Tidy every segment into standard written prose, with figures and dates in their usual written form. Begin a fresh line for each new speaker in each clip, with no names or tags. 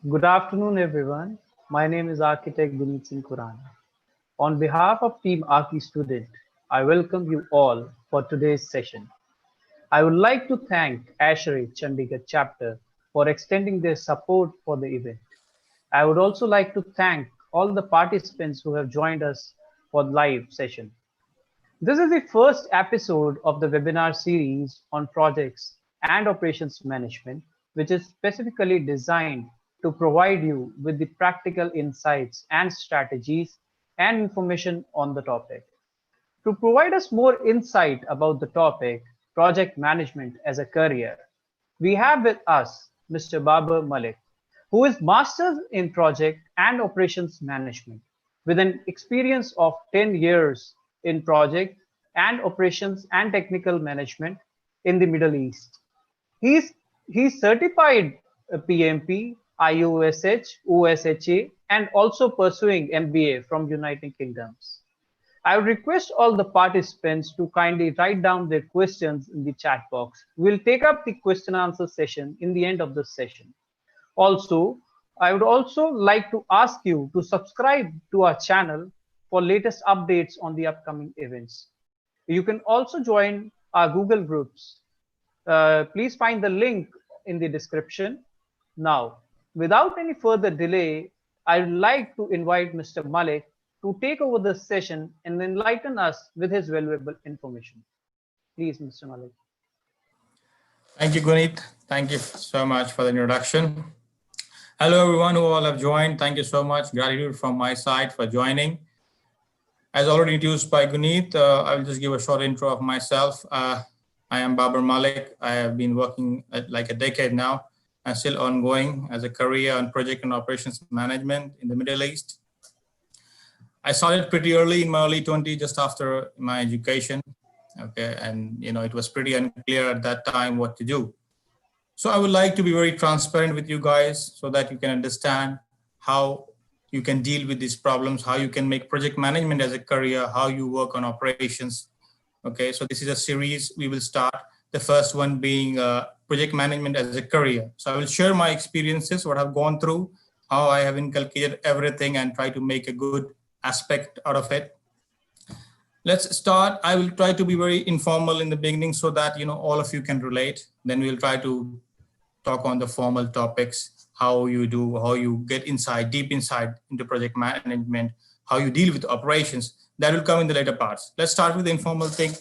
Good afternoon, everyone. My name is Architect Guneet Singh Khurana. On behalf of Team Archistudent, I welcome you all for today's session. I would like to thank Ashray Chandigarh chapter for extending their support for the event. I would also like to thank all the participants who have joined us for the live session. This is the first episode of the webinar series on projects and operations management, which is specifically designed to provide you with the practical insights and strategies and information on the topic. To provide us more insight about the topic, project management as a career, we have with us Mr. Babar Malik, who is Masters in Project and Operations Management with an experience of 10 years in project and operations and technical management in the Middle East. He's he's certified PMP, IOSH, OSHA, and also pursuing MBA from United Kingdoms. I would request all the participants to kindly write down their questions in the chat box. We'll take up the question answer session in the end of the session. Also, I would also like to ask you to subscribe to our channel for latest updates on the upcoming events. You can also join our Google groups. Please find the link in the description. Now, without any further delay, I would like to invite Mr. Malik to take over the session and enlighten us with his valuable information. Please, Mr. Malik.
Thank you, Guneet. Thank you so much for the introduction. Hello, everyone who all have joined. Thank you so much. Gratitude from my side for joining. As already introduced by Guneet, I will just give a short intro of myself. I am Babar Malik. I have been working like a decade now and still ongoing as a career on project and operations management in the Middle East. I started pretty early in my early 20s, just after my education. Okay, and it was pretty unclear at that time what to do. So I would like to be very transparent with you guys so that you can understand how you can deal with these problems, how you can make project management as a career, how you work on operations. Okay, so this is a series we will start. The first one being project management as a career. So I will share my experiences, what I've gone through, how I have inculcated everything and try to make a good aspect out of it. Let's start. I will try to be very informal in the beginning so that all of you can relate. Then we'll try to talk on the formal topics, how you get deep inside into project management, how you deal with operations. That will come in the later parts. Let's start with the informal thing.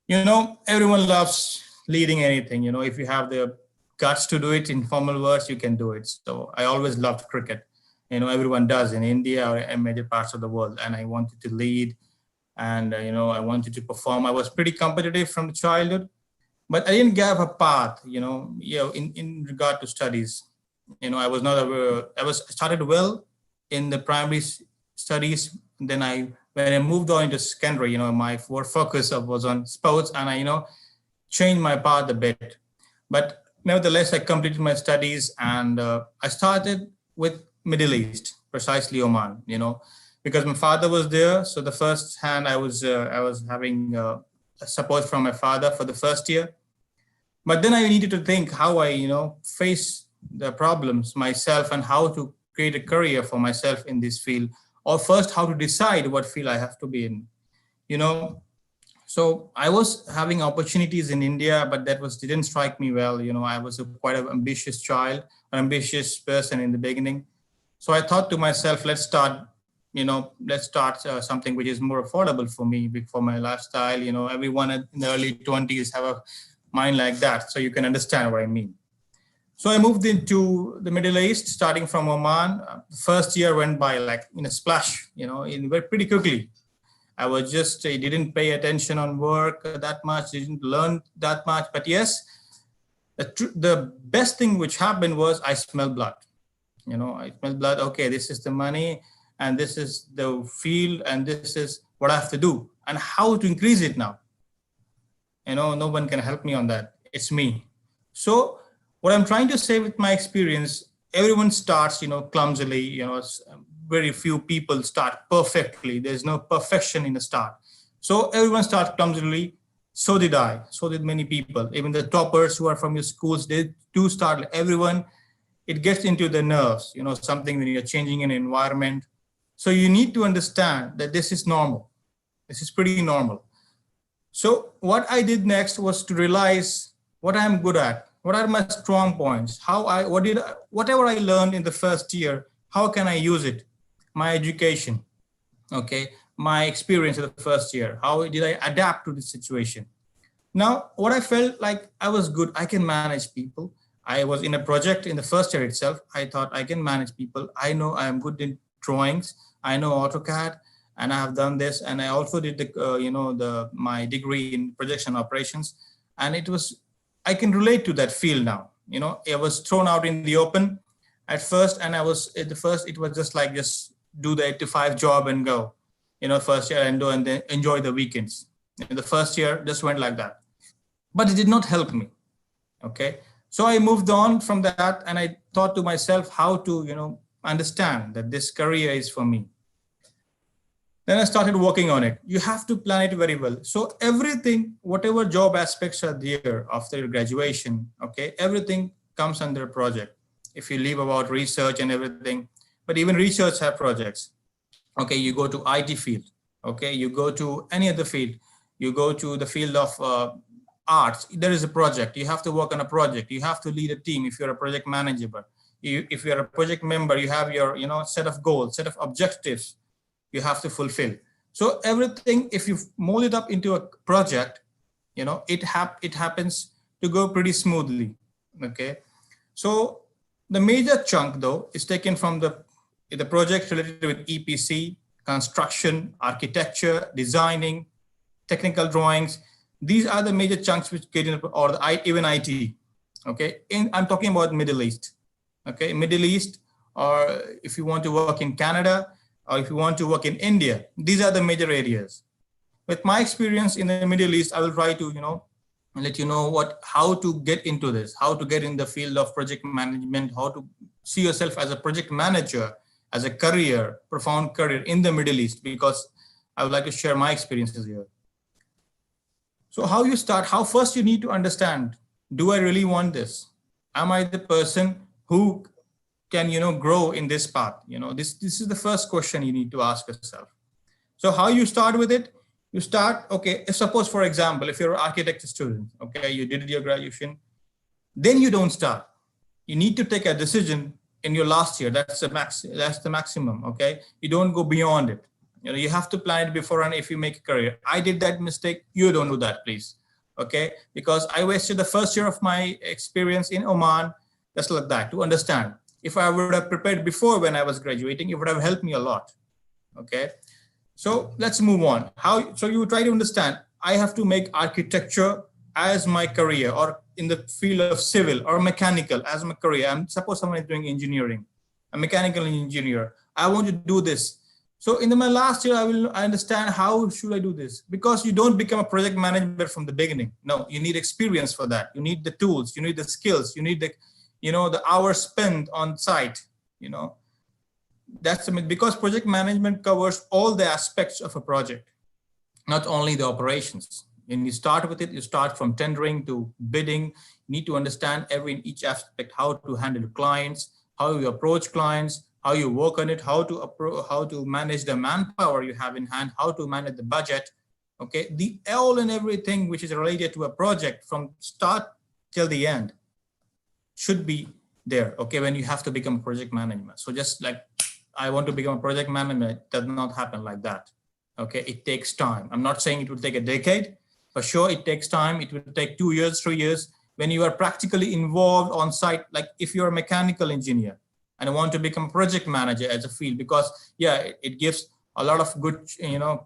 Everyone loves leading anything. If you have the guts to do it in formal words, you can do it. So I always loved cricket. Everyone does in India or in major parts of the world. And I wanted to lead and, I wanted to perform. I was pretty competitive from childhood, but I didn't have a path, in regard to studies. I started well in the primary studies. Then when I moved on into secondary, my focus was on sports and I, changed my path a bit. But nevertheless, I completed my studies and I started with Middle East, precisely Oman, because my father was there. So the first hand I was having support from my father for the first year. But then I needed to think how I, face the problems myself and how to create a career for myself in this field, or first how to decide what field I have to be in, So I was having opportunities in India, but didn't strike me well. I was quite an ambitious child, an ambitious person in the beginning. So I thought to myself, let's start something which is more affordable for me, for my lifestyle. Everyone in the early 20s have a mind like that. So you can understand what I mean. So I moved into the Middle East, starting from Oman. The first year went by like in a splash, pretty quickly. I didn't pay attention on work that much, didn't learn that much. But yes, the best thing which happened was I smelled blood. I smelled blood. Okay, this is the money and this is the field and this is what I have to do and how to increase it now. No one can help me on that. It's me. So what I'm trying to say with my experience, everyone starts, clumsily, very few people start perfectly. There's no perfection in the start. So everyone starts clumsily. So did I. So did many people. Even the toppers who are from your schools, they do start. Everyone it gets into the nerves, something when you're changing an environment. So you need to understand that this is normal. This is pretty normal. So what I did next was to realize what I'm good at, what are my strong points, whatever I learned in the first year, how can I use it? My education, okay, my experience in the first year, how did I adapt to this situation? Now, what I felt like I was good, I can manage people. I was in a project in the first year itself. I thought I can manage people. I know I am good in drawings. I know AutoCAD, and I have done this. And I also did my degree in projection operations. And I can relate to that field now. I was thrown out in the open at first, and it was just do the 8 to 5 job and go, first year and then enjoy the weekends. In the first year, just went like that. But it did not help me, okay? So I moved on from that, and I thought to myself how to, understand that this career is for me. Then I started working on it. You have to plan it very well. So everything, whatever job aspects are there after your graduation, okay, everything comes under a project. If you leave about research and everything, but even research have projects. Okay, you go to IT field, okay, you go to any other field, you go to the field of arts, there is a project, you have to work on a project, you have to lead a team if you're a project manager. If you're a project member, you have your set of goals, set of objectives you have to fulfill. So everything, if you mold it up into a project, it happens to go pretty smoothly, okay? So the major chunk though is taken from the project related with EPC, construction, architecture, designing, technical drawings. These are the major chunks which get in, or even IT, okay? I'm talking about Middle East, okay? Middle East, or if you want to work in Canada, or if you want to work in India, these are the major areas. With my experience in the Middle East, I will try to, let you know how to get into this, how to get in the field of project management, how to see yourself as a project manager, as a career, profound career in the Middle East, because I would like to share my experiences here. So how you start, first you need to understand, do I really want this? Am I the person who can, grow in this path? This is the first question you need to ask yourself. So how you start with it? You start, okay, suppose for example, if you're an architect student, okay, you did your graduation, then you don't start. You need to take a decision in your last year. That's the maximum, okay? You don't go beyond it. You have to plan it before, and if you make a career. I did that mistake. You don't do that, please. Okay? Because I wasted the first year of my experience in Oman, just like that, to understand. If I would have prepared before when I was graduating, it would have helped me a lot. Okay? So let's move on. So you try to understand, I have to make architecture as my career, or in the field of civil or mechanical as my career. Suppose someone is doing engineering, a mechanical engineer. I want to do this. So in my last year, I understand how should I do this, because you don't become a project manager from the beginning. No, you need experience for that. You need the tools, you need the skills, you need the hours spent on site, That's because project management covers all the aspects of a project, not only the operations. When you start with it, you start from tendering to bidding. You need to understand each aspect, how to handle clients, how you approach clients, how you work on it, how to manage the manpower you have in hand, how to manage the budget. Okay, all and everything which is related to a project from start till the end should be there. Okay, when you have to become a project manager. So just like I want to become a project manager, it does not happen like that. Okay, it takes time. I'm not saying it will take a decade. For sure, it takes time. It will take 2 years, 3 years. When you are practically involved on site, like if you're a mechanical engineer and I want to become a project manager as a field, because yeah, it gives a lot of good,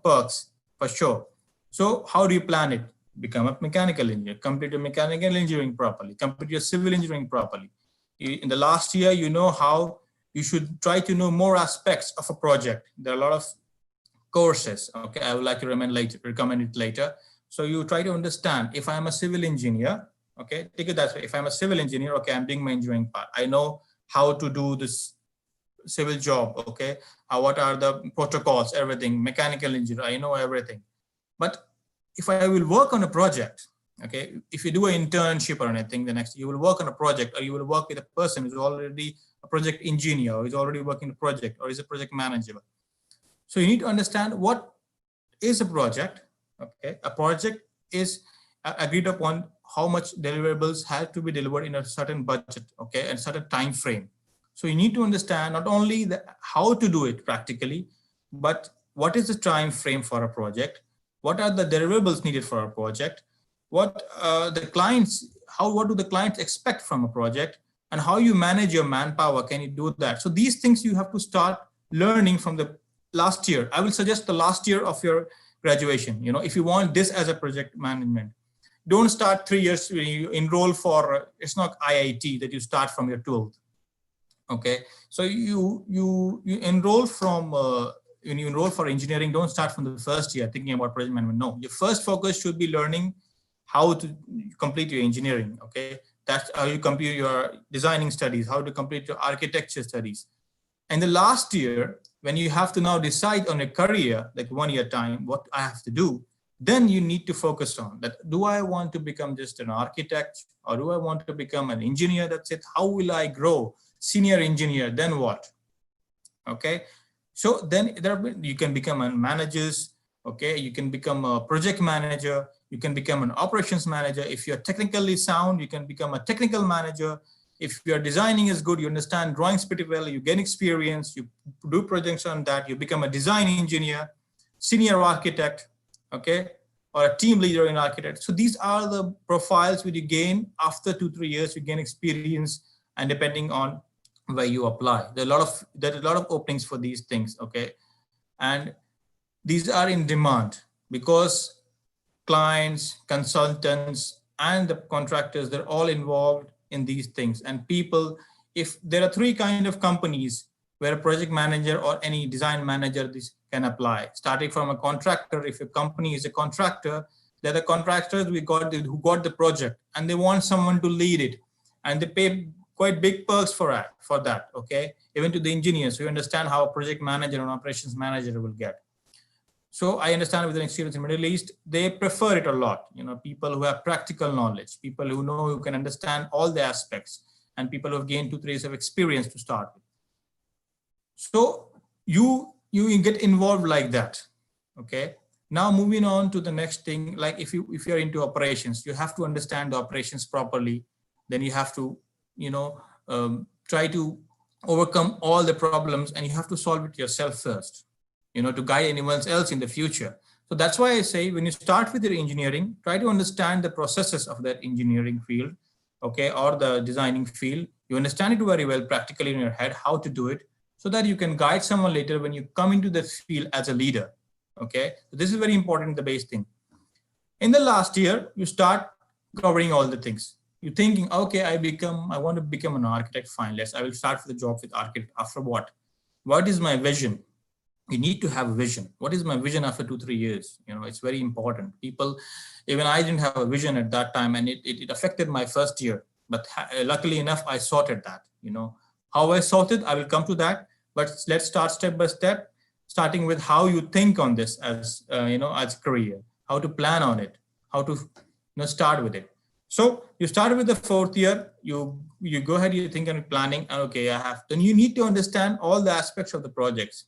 perks for sure. So how do you plan it? Become a mechanical engineer, complete your mechanical engineering properly, complete your civil engineering properly. In the last year, you know how you should try to know more aspects of a project. There are a lot of courses. Okay, I would like to recommend it later. So you try to understand, if I'm a civil engineer, okay, take it that way. If I'm a civil engineer, okay, I'm doing my engineering part. I know how to do this civil job, okay? What are the protocols, everything, mechanical engineer, I know everything. But if I will work on a project, Okay, if you do an internship or anything, the next you will work on a project, or you will work with a person who's already a project engineer, or is already working a project, or is a project manager. So you need to understand what is a project. Okay, a project is agreed upon how much deliverables have to be delivered in a certain budget, okay, and certain time frame. So you need to understand not only how to do it practically, but what is the time frame for a project, what are the deliverables needed for a project, what what do the clients expect from a project, and how you manage your manpower. Can you do that? So these things you have to start learning from the last year. I will suggest the last year of your graduation. You know, if you want this as a project management, don't start 3 years when you enroll for, it's not IIT that you start from your 12th. Okay, so you enroll from when you enroll for engineering, don't start from the first year thinking about project management. No, your first focus should be learning how to complete your engineering. Okay, that's how you complete your designing studies, how to complete your architecture studies. And the last year, when you have to now decide on a career, like 1 year time, what I have to do, then you need to focus on that. Do I want to become just an architect, or do I want to become an engineer? That's it. How will I grow? Senior engineer, then what? Okay, so then you can become a managers. Okay, you can become a project manager, you can become an operations manager. If you're technically sound, you can become a technical manager. If your designing is good, you understand drawings pretty well, you gain experience, you do projects on that, you become a design engineer, senior architect, okay, or a team leader in architect. So these are the profiles which you gain after 2-3 years. You gain experience, and depending on where you apply, there are a lot of openings for these things. Okay, and these are in demand because clients, consultants, and the contractors, they're all involved in these things. And people, if there are 3 kind of companies where a project manager or any design manager this can apply, starting from a contractor. If a company is a contractor, they're the contractors who got the project, and they want someone to lead it, and they pay quite big perks for that. Okay, even to the engineers. So you understand how a project manager and operations manager will get. So I understand with an experience in Middle East, they prefer it a lot. You know, people who have practical knowledge, people who know, who can understand all the aspects, and people who have gained 2-3 years of experience to start with. So you get involved like that. Okay. Now moving on to the next thing, like if you're into operations, you have to understand the operations properly. Then you have to, try to overcome all the problems, and you have to solve it yourself first, to guide anyone else in the future. So that's why I say, when you start with your engineering, try to understand the processes of that engineering field, okay, or the designing field. You understand it very well practically in your head, how to do it, so that you can guide someone later when you come into the field as a leader. Okay, so this is very important, the base thing. In the last year, you start covering all the things. You're thinking, okay, I want to become an architect. Fine, I will start for the job with architect. After what? What is my vision? You need to have a vision. What is my vision after 2-3 years? It's very important. People, even I didn't have a vision at that time, and it affected my first year. But luckily enough, I sorted that. How I sorted, I will come to that. But let's start step by step, starting with how you think on this as as a career, how to plan on it, how to start with it. So you start with the 4th year, you go ahead, you think on planning, and okay, then you need to understand all the aspects of the projects.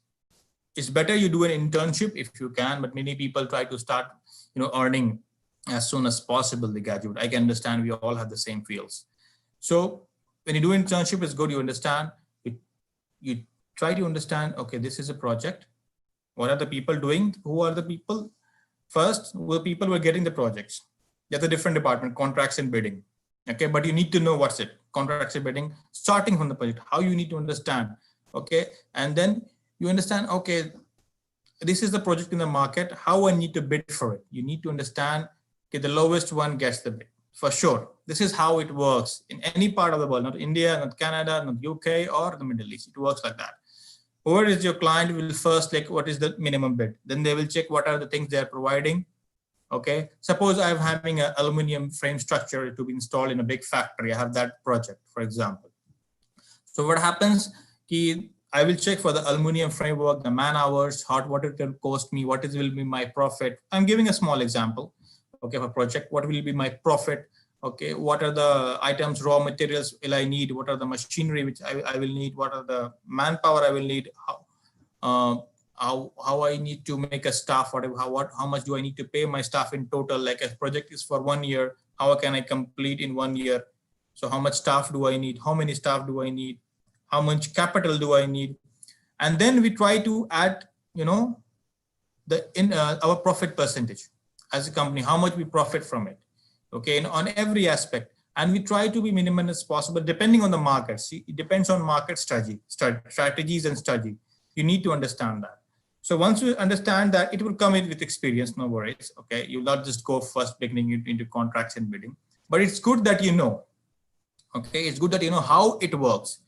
It's better you do an internship if you can, but many people try to start, earning as soon as possible the graduate. I can understand, we all have the same fields. So when you do internship, it's good, you understand, you try to understand, okay, this is a project. What are the people doing? Who are the people? First, who are people who are getting the projects? That's a different department, contracts and bidding. Okay, but you need to know what's it, contracts and bidding, starting from the project, how you need to understand. Okay, and then you understand, okay, this is the project in the market, how I need to bid for it. You need to understand, okay, the lowest one gets the bid, for sure. This is how it works in any part of the world, not India, not Canada, not UK, or the Middle East. It works like that. Whoever is your client will first check what is the minimum bid. Then they will check what are the things they are providing. Okay, suppose I'm having an aluminum frame structure to be installed in a big factory. I have that project, for example. So what happens, I will check for the aluminum framework, the man hours, what it will cost me, will be my profit. I'm giving a small example. okay, for project, what will be my profit, okay, what are the items, raw materials will I need, what are the machinery which I will need, what are the manpower I will need, how I need to make a staff, how much do I need to pay my staff in total, like a project is for 1 year, how can I complete in 1 year, so how much staff do I need, how many staff do I need, how much capital do I need, and then we try to add, our profit percentage as a company, how much we profit from it, okay, and on every aspect, and we try to be minimum as possible depending on the market. See, it depends on market strategies and strategy. You need to understand that. So once you understand that, it will come in with experience, no worries, okay, you will not just go first beginning into contracts and bidding, but it's good that you know, okay, it's good that you know how it works.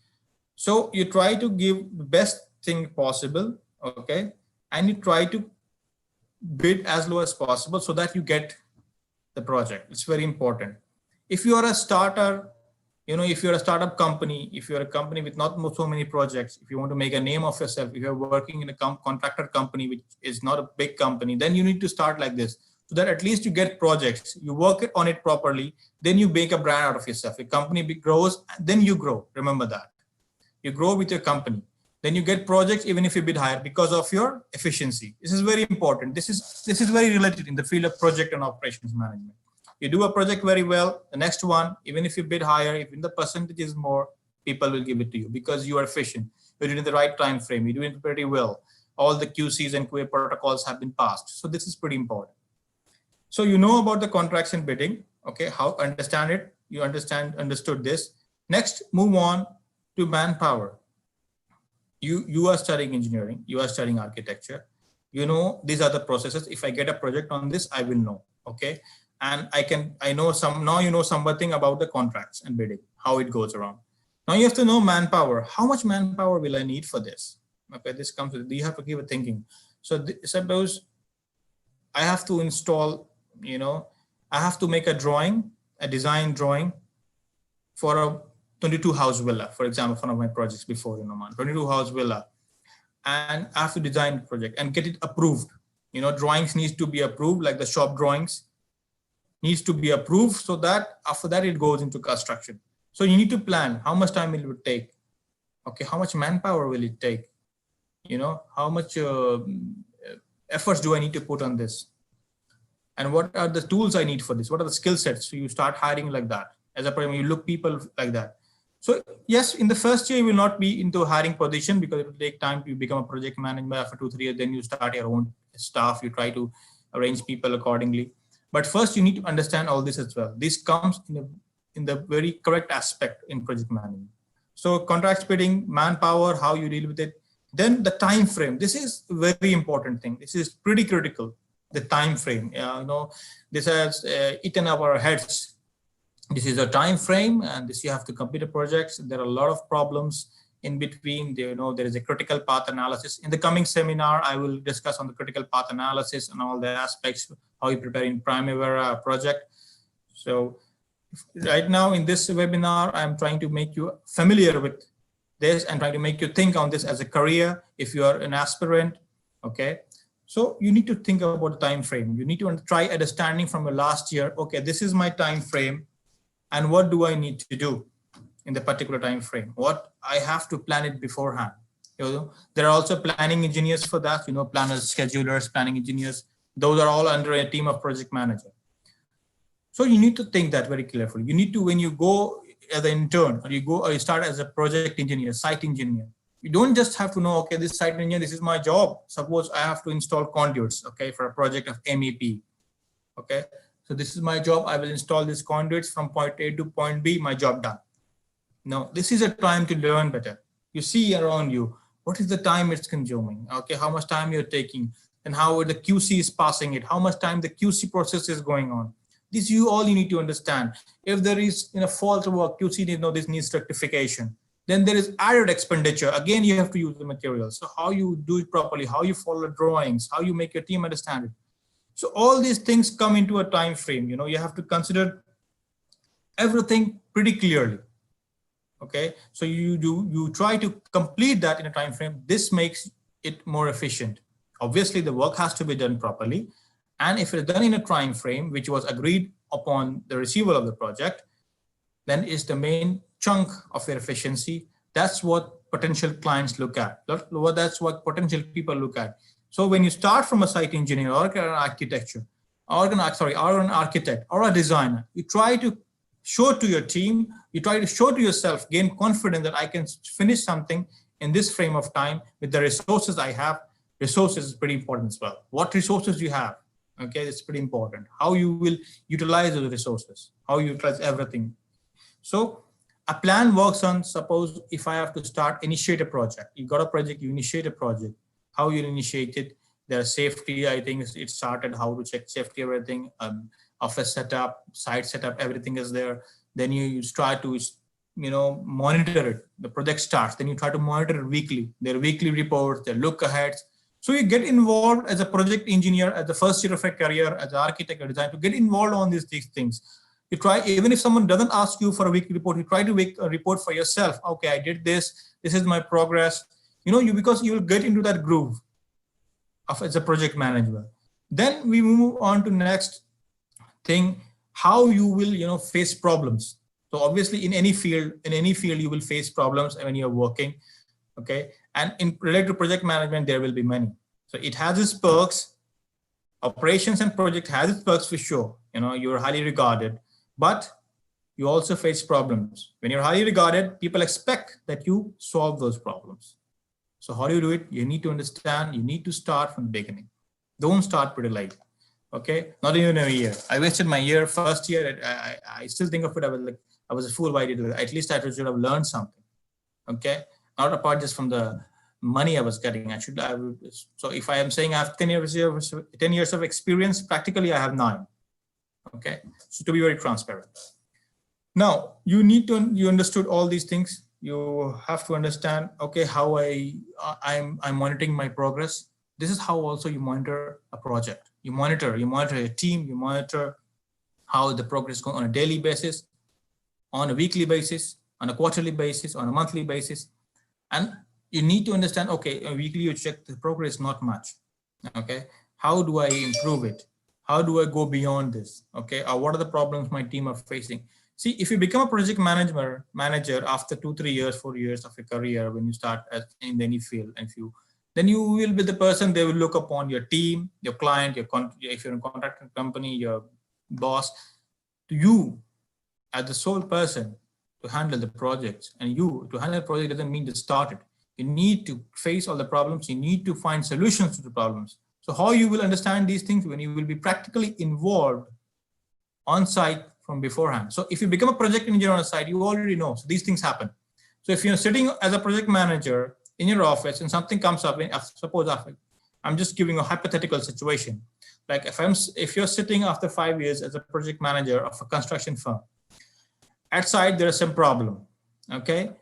So you try to give the best thing possible, okay, and you try to bid as low as possible so that you get the project. It's very important. If you are a starter, if you're a startup company, if you're a company with not so many projects, if you want to make a name of yourself, if you're working in a contractor company, which is not a big company, then you need to start like this, so that at least you get projects, you work on it properly, then you make a brand out of yourself. A company grows, then you grow. Remember that. You grow with your company. Then you get projects even if you bid higher because of your efficiency. This is very important. This is very related in the field of project and operations management. You do a project very well, the next one, even if you bid higher, even the percentage is more, people will give it to you because you are efficient. You're doing the right time frame. You're doing it pretty well. All the QCs and QA protocols have been passed. So this is pretty important. So you know about the contracts and bidding. Okay, how understand it? You understood this. Next, move on to manpower. You are studying engineering. You are studying architecture. You know these are the processes. If I get a project on this, I will know. Okay. And I know now you know something about the contracts and bidding, how it goes around. Now you have to know manpower. How much manpower will I need for this? Okay, this comes with, you have to give a thinking. So suppose I have to install, I have to make a design drawing for a 22 house villa, for example, one of my projects before, 22 house villa. And I have to design the project and get it approved. Drawings needs to be approved, like the shop drawings needs to be approved, so that after that it goes into construction. So you need to plan how much time will it take. Okay, how much manpower will it take? How much efforts do I need to put on this? And what are the tools I need for this? What are the skill sets? So you start hiring like that. As a program, you look people like that. So yes, in the first year, you will not be into a hiring position because it will take time to become a project manager. After 2-3 years, then you start your own staff. You try to arrange people accordingly. But first, you need to understand all this as well. This comes in the very correct aspect in project management. So contracts bidding, manpower, how you deal with it. Then the time frame. This is a very important thing. This is pretty critical. The time frame. This has eaten up our heads. This is a time frame, and this you have to complete the projects. There are a lot of problems in between. There is a critical path analysis. In the coming seminar, I will discuss on the critical path analysis and all the aspects, how you prepare in Primavera project. So right now in this webinar, I'm trying to make you familiar with this and trying to make you think on this as a career. If you are an aspirant, okay. So you need to think about the time frame. You need to try understanding from the last year. Okay, this is my time frame. And what do I need to do in the particular time frame? What I have to plan it beforehand. There are also planning engineers for that, planners, schedulers, planning engineers. Those are all under a team of project manager. So you need to think that very carefully. You need to, when you go as an intern or you start as a project engineer, site engineer, you don't just have to know, okay, this site engineer, this is my job. Suppose I have to install conduits, okay, for a project of MEP, okay. So this is my job. I will install these conduits from point A to point B, my job done. No, this is a time to learn better. You see around you, what is the time it's consuming? Okay, how much time you're taking and how the QC is passing it, how much time the QC process is going on. This you need to understand. If there is fault work, QC this needs rectification. Then there is added expenditure. Again, you have to use the materials. So how you do it properly, how you follow the drawings, how you make your team understand it. So all these things come into a time frame. You have to consider everything pretty clearly. Okay, so you try to complete that in a time frame. This makes it more efficient. Obviously, the work has to be done properly, And if it's done in a time frame, which was agreed upon the receival of the project, then it's the main chunk of your efficiency. That's what potential clients look at. That's what potential people look at. So when you start from a site engineer or an architecture, or an architect or a designer, you try to show to your team, you try to show to yourself, gain confidence that I can finish something in this frame of time with the resources I have. Resources is pretty important as well. What resources you have, okay, it's pretty important. How you will utilize those resources, how you utilize everything. So a plan works on, suppose if I have to initiate a project, you got a project, you initiate a project, how you initiate it. There's safety, I think it started, how to check safety, everything, office setup, site setup, everything is there. Then you try to, monitor it. The project starts, then you try to monitor it weekly. There are weekly reports, there are look aheads. So you get involved as a project engineer, at the first year of a career, as an architect or designer, to get involved on these things. You try, even if someone doesn't ask you for a weekly report, you try to make a report for yourself. Okay, I did this. This is my progress. Because you will get into that groove as a project manager. Then we move on to next thing, how you will, face problems. So obviously in any field, you will face problems when you're working. Okay. And in related to project management, there will be many. So it has its perks. Operations and project has its perks for sure. You're highly regarded, but you also face problems. When you're highly regarded, people expect that you solve those problems. So how do you do it? You need to understand, you need to start from the beginning. Don't start pretty late. Okay, not even a year. I wasted my first year. I still think of it. I was a fool why I did it. At least I should have learned something. Okay, not apart just from the money I was getting. So if I am saying I have 10 years of experience, practically I have 9. Okay, so to be very transparent. Now you understood all these things. You have to understand, okay, how I'm monitoring my progress. This is how also you monitor a project. You monitor your team, you monitor how the progress is going on a daily basis, on a weekly basis, on a quarterly basis, on a monthly basis. And you need to understand, okay, weekly you check the progress, not much. Okay, how do I improve it? How do I go beyond this? Okay, what are the problems my team are facing? See, if you become a project manager after 2, 3 years, 4 years of a career, when you start in any field, then you will be the person they will look upon, your team, your client, if you're in a contracting company, your boss, to you as the sole person to handle the projects. And you to handle the project doesn't mean to start it. You need to face all the problems. You need to find solutions to the problems. So how you will understand these things when you will be practically involved on site from beforehand. So if you become a project engineer on a site, you already know. So these things happen. So if you're sitting as a project manager in your office and something comes up, suppose I'm just giving a hypothetical situation. Like if you're sitting after 5 years as a project manager of a construction firm, at site there is some problem, okay?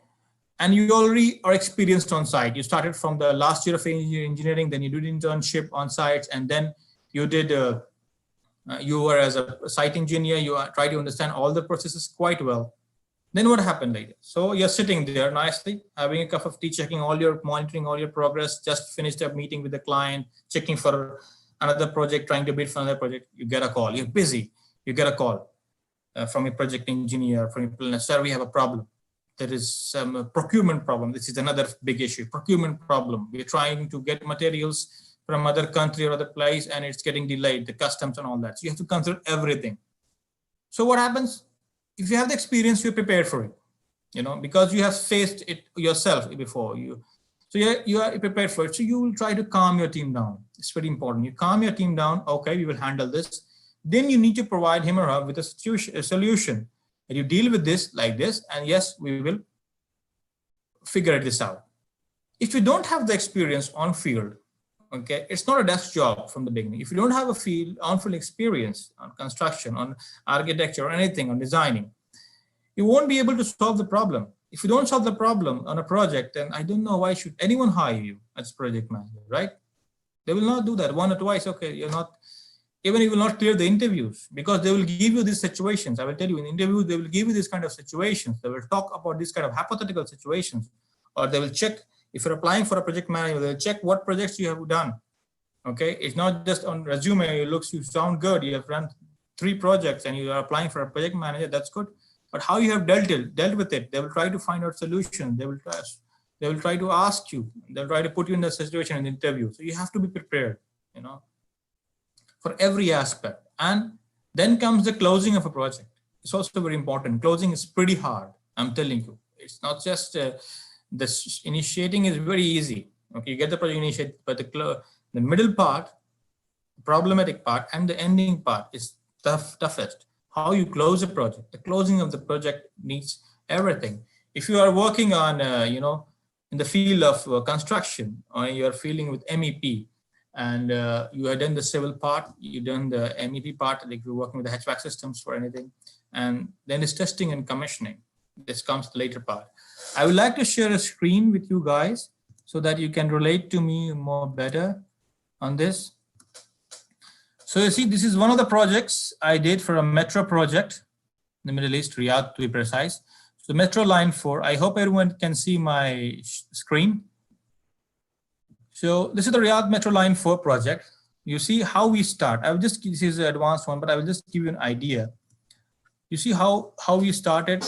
And you already are experienced on site. You started from the last year of engineering, then you did internship on sites, and then you did you were as a site engineer, you try to understand all the processes quite well. Then what happened later? So you're sitting there nicely, having a cup of tea, monitoring all your progress, just finished a meeting with the client, checking for another project, trying to bid for another project. You get a call, you're busy, you get a call from a project engineer, from a planner, sir, we have a problem. There is some procurement problem. This is another big issue, procurement problem. We're trying to get materials from other country or other place, and it's getting delayed, the customs and all that. So you have to consider everything. So what happens? If you have the experience, you're prepared for it, because you have faced it yourself before you. So you are prepared for it. So you will try to calm your team down. It's very important. You calm your team down. Okay, we will handle this. Then you need to provide him or her with a solution. And you deal with this like this, and yes, we will figure this out. If you don't have the experience on field, okay, it's not a desk job from the beginning. If you don't have a on-field experience on construction, on architecture, or anything, on designing, you won't be able to solve the problem. If you don't solve the problem on a project, then I don't know why should anyone hire you as project manager, right? They will not do that one or twice. Okay, you will not clear the interviews, because they will give you these situations. I will tell you, in interviews, they will give you this kind of situations. They will talk about this kind of hypothetical situations, or they will check, if you're applying for a project manager, they'll check what projects you have done. Okay, it's not just on resume. You sound good. You have run 3 projects and you are applying for a project manager. That's good. But how you have dealt with it? They will try to find out solutions. They will try to ask you. They'll try to put you in the situation in the interview. So you have to be prepared, for every aspect. And then comes the closing of a project. It's also very important. Closing is pretty hard. I'm telling you. It's not just this initiating is very easy. Okay, you get the project initiated, but the middle part, the problematic part, and the ending part is toughest. How you close a project. The closing of the project needs everything. If you are working on, in the field of construction, or you are dealing with MEP, and you have done the civil part, you've done the MEP part, like you're working with the HVAC systems for anything, and then it's testing and commissioning. This comes the later part. I would like to share a screen with you guys so that you can relate to me more better on this. So you see, this is one of the projects I did for a metro project in the Middle East, Riyadh to be precise. So Metro Line 4, I hope everyone can see my screen. So this is the Riyadh Metro Line 4 project. You see how we start. This is the advanced one, but I will just give you an idea. You see how we started.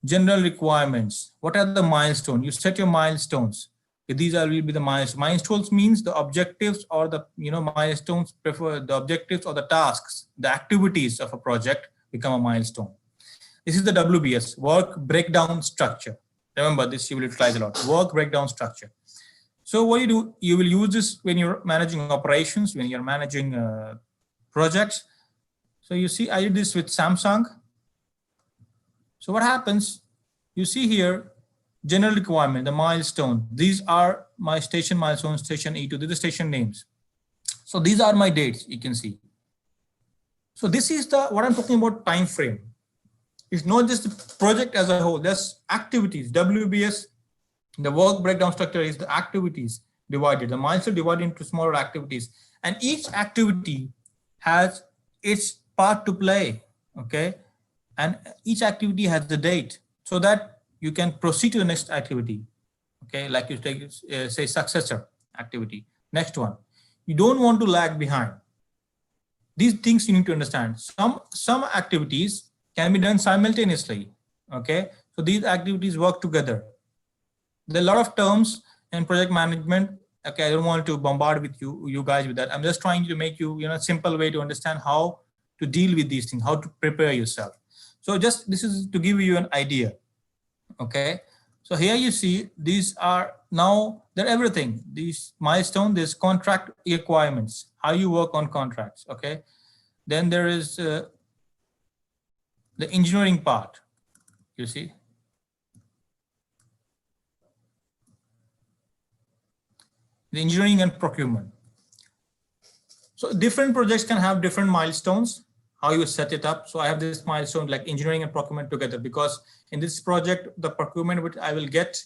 General requirements. What are the milestones? You set your milestones. These will be the milestones. Milestones means the objectives or the milestones prefer the objectives or the tasks, the activities of a project become a milestone. This is the WBS, work breakdown structure. Remember this, you will utilize a lot. Work breakdown structure. So what you do, you will use this when you're managing operations, when you're managing projects. So you see, I did this with Samsung. So what happens, you see here, general requirement, the milestone. These are my station milestones, station E2, these are station names. So these are my dates, you can see. So this is what I'm talking about, time frame. It's not just the project as a whole, there's activities. WBS, the work breakdown structure is the activities divided, the milestone divided into smaller activities. And each activity has its part to play, okay? And each activity has the date so that you can proceed to the next activity. Okay, like you take, say, successor activity. Next one. You don't want to lag behind. These things you need to understand. Some activities can be done simultaneously. Okay, so these activities work together. There are a lot of terms in project management. Okay, I don't want to bombard with you guys with that. I'm just trying to make you, a simple way to understand how to deal with these things, how to prepare yourself. So this is to give you an idea. Okay, so here you see these are now they're everything. These milestones, there's contract requirements, how you work on contracts. Okay, then there is the engineering part. You see, the engineering and procurement. So different projects can have different milestones. How you set it up. So I have this milestone like engineering and procurement together, because in this project, the procurement which I will get,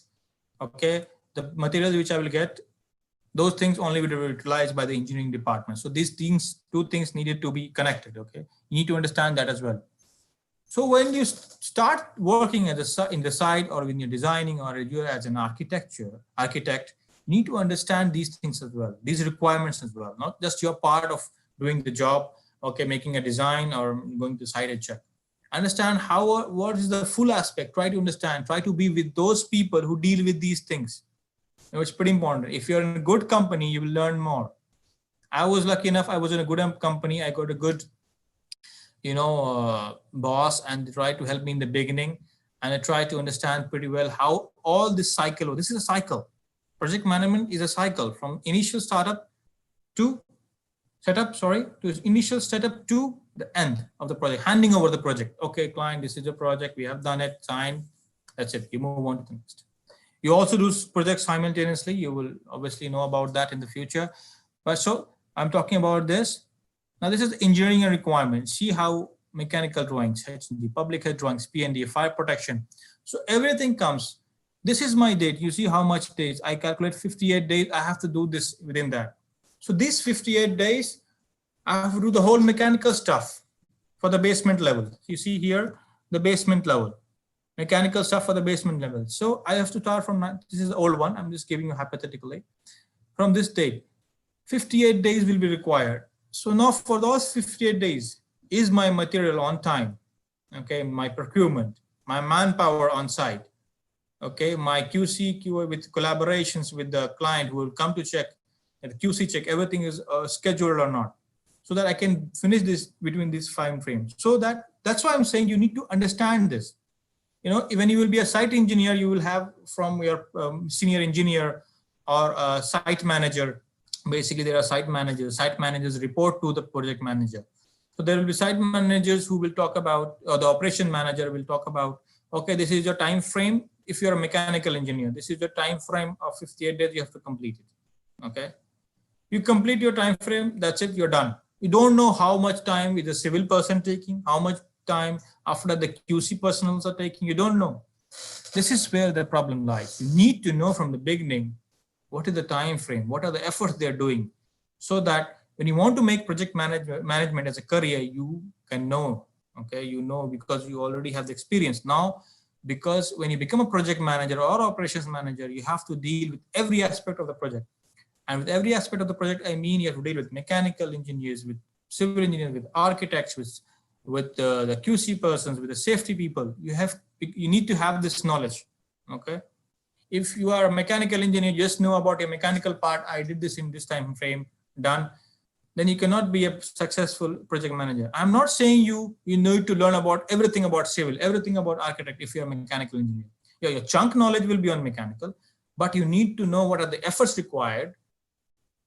okay, the materials which I will get, those things only will be utilized by the engineering department. So these things, 2 things needed to be connected. Okay, you need to understand that as well. So when you start working in the site, or when you're designing, or you're as an architect, you need to understand these things as well, these requirements as well, not just your part of doing the job. Okay, making a design or going to site and check. Understand what is the full aspect. Try to understand, try to be with those people who deal with these things. It's pretty important. If you're in a good company, you will learn more. I was lucky enough, I was in a good company. I got a good, boss, and they tried to help me in the beginning. And I tried to understand pretty well how all this cycle, this is a cycle. Project management is a cycle from initial startup to initial setup to the end of the project, handing over the project. Okay, client, this is the project, we have done it, signed, that's it, you move on to the next. You also do projects simultaneously. You will obviously know about that in the future. But so I'm talking about this. Now this is engineering and requirements. See how mechanical drawings, HND, public health drawings, PND, fire protection. So everything comes. This is my date. You see how much days. I calculate 58 days. I have to do this within that. So these 58 days, I have to do the whole mechanical stuff for the basement level. You see here, the basement level, mechanical stuff for the basement level. So I have to start from, this is the old one. I'm just giving you hypothetically from this date. 58 days will be required. So now for those 58 days, is my material on time? Okay, my procurement, my manpower on site, okay, my QC, QA with collaborations with the client who will come to check, and the QC check everything is scheduled or not, so that I can finish this between these time frames. So that's why I'm saying you need to understand this. You know, when you will be a site engineer, you will have from your senior engineer or a site manager. Basically, there are site managers. Site managers report to the project manager. So there will be site managers who will talk about, or the operation manager will talk about, okay, this is your time frame. If you're a mechanical engineer, this is your time frame of 58 days, you have to complete it. Okay. You complete your time frame, that's it, you're done. You don't know how much time is the civil person taking, how much time after the QC personnel are taking, you don't know. This is where the problem lies. You need to know from the beginning, what is the time frame, what are the efforts they're doing, so that when you want to make project management as a career, you can know, okay, you know, because you already have the experience now. Because when you become a project manager or operations manager, you have to deal with every aspect of the project. And with every aspect of the project, I mean, you have to deal with mechanical engineers, with civil engineers, with architects, with the QC persons, with the safety people. You need to have this knowledge, okay? If you are a mechanical engineer, just know about a mechanical part, I did this in this time frame, done, then you cannot be a successful project manager. I'm not saying you need to learn about everything about civil, everything about architect if you're a mechanical engineer. Yeah, your chunk knowledge will be on mechanical, but you need to know what are the efforts required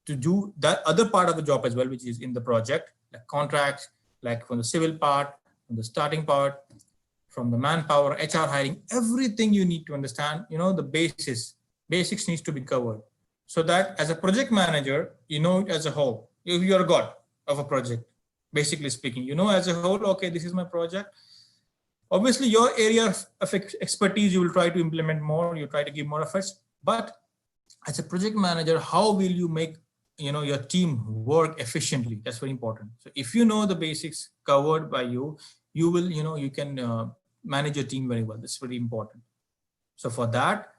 to do that other part of the job as well, which is in the project, like contracts, like from the civil part, from the starting part, from the manpower, HR hiring, everything you need to understand, you know, the basics needs to be covered. So that as a project manager, you know it as a whole. You're a god of a project, basically speaking, you know as a whole, okay, this is my project. Obviously, your area of expertise, you will try to implement more, you try to give more efforts. But as a project manager, how will you make, you know, your team work efficiently? That's very important. So if you know the basics covered by you, you will, you know, you can manage your team very well. That's very important. So for that,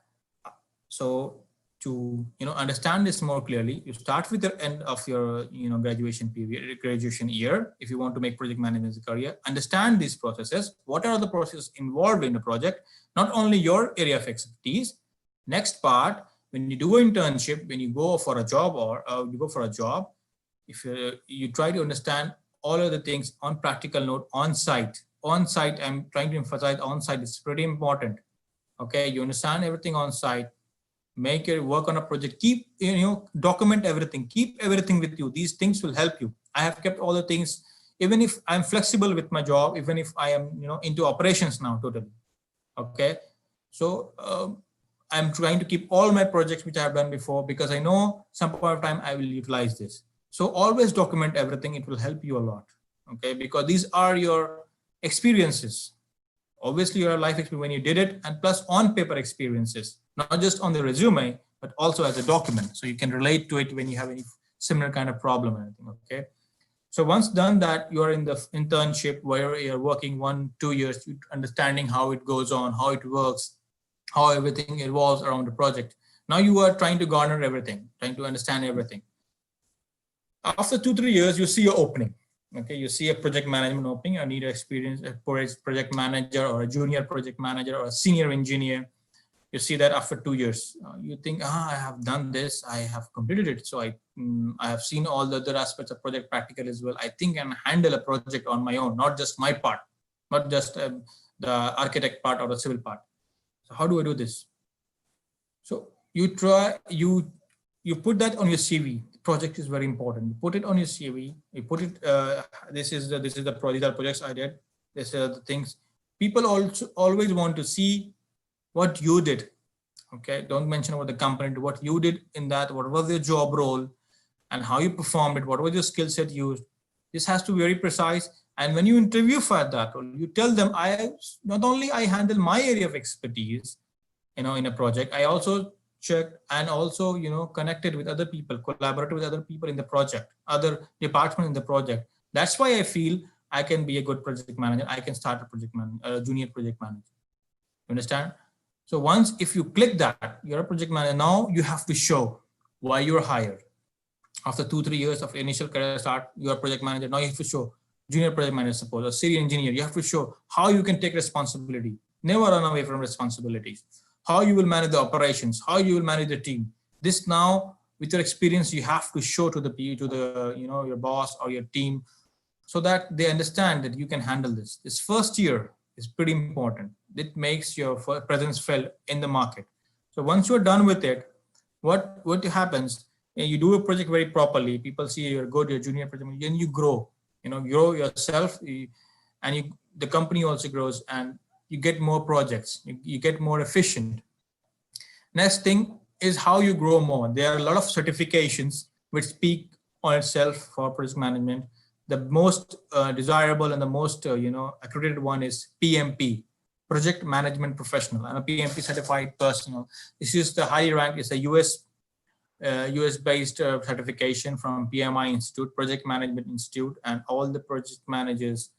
so to, you know, understand this more clearly, you start with the end of your, you know, graduation period, graduation year. If you want to make project management as a career, understand these processes. What are the processes involved in the project? Not only your area of expertise. Next part, when you do an internship, when you go for a job or if you try to understand all of the things on practical note, on site, I'm trying to emphasize on site is pretty important. Okay, you understand everything on site, make your work on a project, keep, you know, document everything, keep everything with you. These things will help you. I have kept all the things, even if I'm flexible with my job, even if I am, you know, into operations now totally. Okay, so I'm trying to keep all my projects which I have done before, because I know some point of time I will utilize this. So always document everything. It will help you a lot. Okay, because these are your experiences. Obviously, your life experience when you did it, and plus on paper experiences, not just on the resume, but also as a document. So you can relate to it when you have any similar kind of problem or anything. Okay. So once done that, you are in the internship where you're working 1-2 years, understanding how it goes on, how it works, how everything evolves around the project. Now you are trying to garner everything, trying to understand everything. After 2-3 years, you see your opening. Okay, you see a project management opening. I need experience, a project manager or a junior project manager or a senior engineer. You see that after 2 years, you think, I have done this, I have completed it. So I have seen all the other aspects of project practical as well. I think I can handle a project on my own, not just my part, not just the architect part or the civil part. So how do I do this? So you put that on your CV. The project is very important. You put it on your CV. You put it. These are projects I did. These are the things. People also always want to see what you did. Okay, don't mention about the company. What you did in that. What was your job role, and how you performed it. What was your skill set used. This has to be very precise. And when you interview for that role, you tell them, not only I handle my area of expertise, you know, in a project, I also checked and also, you know, connected with other people, collaborated with other people in the project, other departments in the project. That's why I feel I can be a good project manager. I can start a project manager, a junior project manager. You understand? So once, if you click that, you're a project manager. Now you have to show why you're hired. After 2-3 years of initial career start, you are project manager. Now you have to show junior project manager, suppose, or senior engineer. You have to show how you can take responsibility. Never run away from responsibilities. How you will manage the operations, how you will manage the team. This now, with your experience, you have to show to the your boss or your team, so that they understand that you can handle this. This first year is pretty important. It makes your presence felt in the market. So once you're done with it, what happens? You do a project very properly. People see you're good, you're junior project, then you grow. Grow yourself, and the company also grows, and you get more projects. You get more efficient. Next thing is how you grow more. There are a lot of certifications which speak on itself for project management. The most desirable and the most accredited one is PMP, Project Management Professional. I'm a PMP certified personnel. This is the highly ranked. It's a US based certification from PMI Institute, Project Management Institute, and all the project managers,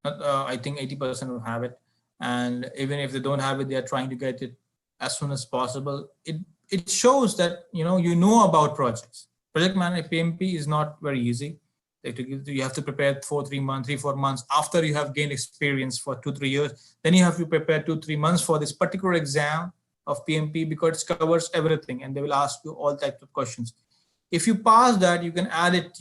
I think 80% will have it. And even if they don't have it, they are trying to get it as soon as possible. It shows that you know about projects. Project management PMP is not very easy. You have to prepare 3-4 months after you have gained experience for 2-3 years. Then you have to prepare 2-3 months for this particular exam of PMP, because it covers everything, and they will ask you all types of questions. If you pass that, you can add it.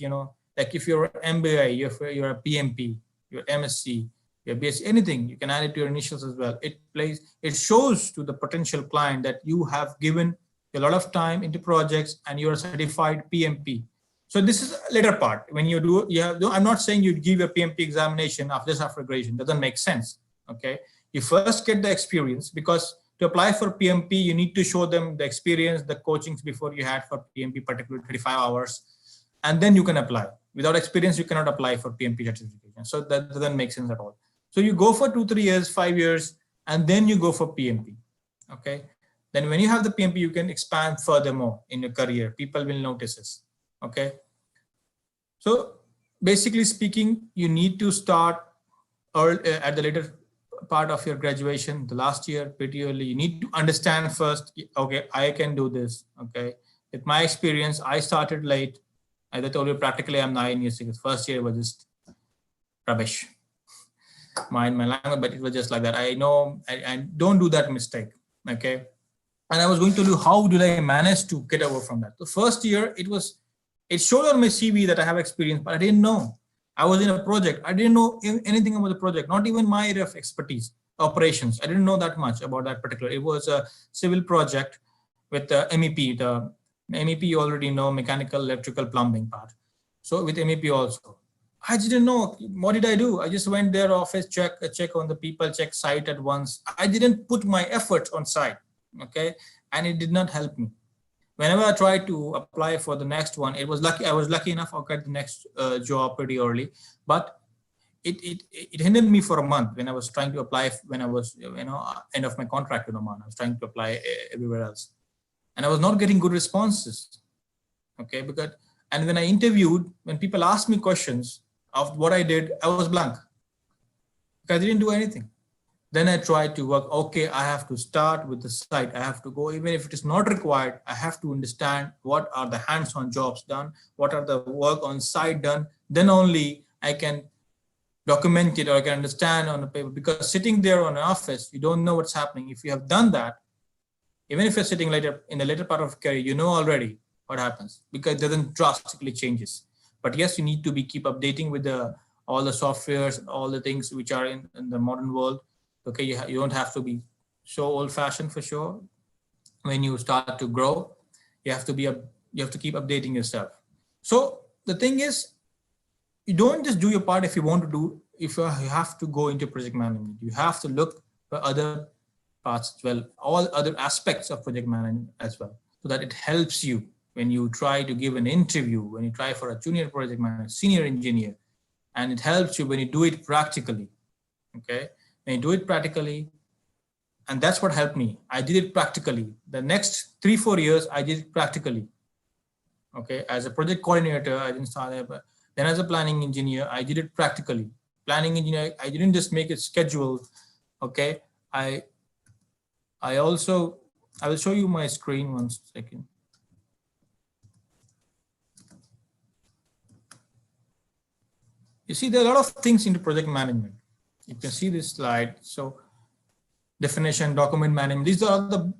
Like if you're an MBA, you're a PMP, you're MSc, your BSc, anything, you can add it to your initials as well. It shows to the potential client that you have given a lot of time into projects and you're a certified PMP. So this is a later part. When I'm not saying you give a PMP examination after graduation. Doesn't make sense. Okay, you first get the experience, because to apply for PMP, you need to show them the experience, the coachings before you had for PMP, particularly 35 hours, and then you can apply. Without experience, you cannot apply for PMP certification. So that doesn't make sense at all. So you go for 2-3 years, 5 years, and then you go for PMP. Okay. Then when you have the PMP, you can expand furthermore in your career. People will notice this. Okay. So basically speaking, you need to start early, at the later part of your graduation, the last year, pretty early. You need to understand first, okay, I can do this. Okay. With my experience, I started late. As I told you, practically I'm 9 years old. First year was just rubbish. My language, but it was just like that. I know, I don't do that mistake. Okay. And I was going to do, how did I manage to get over from that? The first year, it showed on my CV that I have experience, but I didn't know. I was in a project. I didn't know anything about the project, not even my area of expertise, operations. I didn't know that much about that particular. It was a civil project with the MEP. The MEP you already know, mechanical, electrical, plumbing part. So with MEP also, I didn't know. What did I do? I just went there, office, check on the people, check site at once. I didn't put my efforts on site. Okay, and it did not help me. Whenever I tried to apply for the next one, it was lucky. I was lucky enough. I got the next job pretty early, but it hindered me for a month when I was trying to apply. When I was end of my contract in Oman, I was trying to apply everywhere else, and I was not getting good responses. Okay, and when I interviewed, when people asked me questions of what I did, I was blank because I didn't do anything. Then I tried to work, okay, I have to start with the site. I have to go, even if it is not required, I have to understand what are the hands-on jobs done, what are the work on site done. Then only I can document it or I can understand on the paper, because sitting there on an office, you don't know what's happening. If you have done that, even if you're sitting later in the later part of career, you know already what happens, because it doesn't drastically changes. But yes, you need to keep updating with all the softwares, all the things which are in the modern world. Okay, you don't have to be so old-fashioned for sure. When you start to grow, you have to keep updating yourself. So the thing is, you don't just do your part if you want to do. If you have to go into project management, you have to look for other parts as well, all other aspects of project management as well, so that it helps you when you try to give an interview, when you try for a junior project manager, senior engineer, and it helps you when you do it practically. Okay. When you do it practically, and that's what helped me. I did it practically. The next 3-4 years, I did it practically. Okay, as a project coordinator, I didn't start there, but then as a planning engineer, I did it practically. Planning engineer, I didn't just make it scheduled. Okay, I will show you my screen one second. You see, there are a lot of things into project management. You can see this slide. So definition, document management, these are the,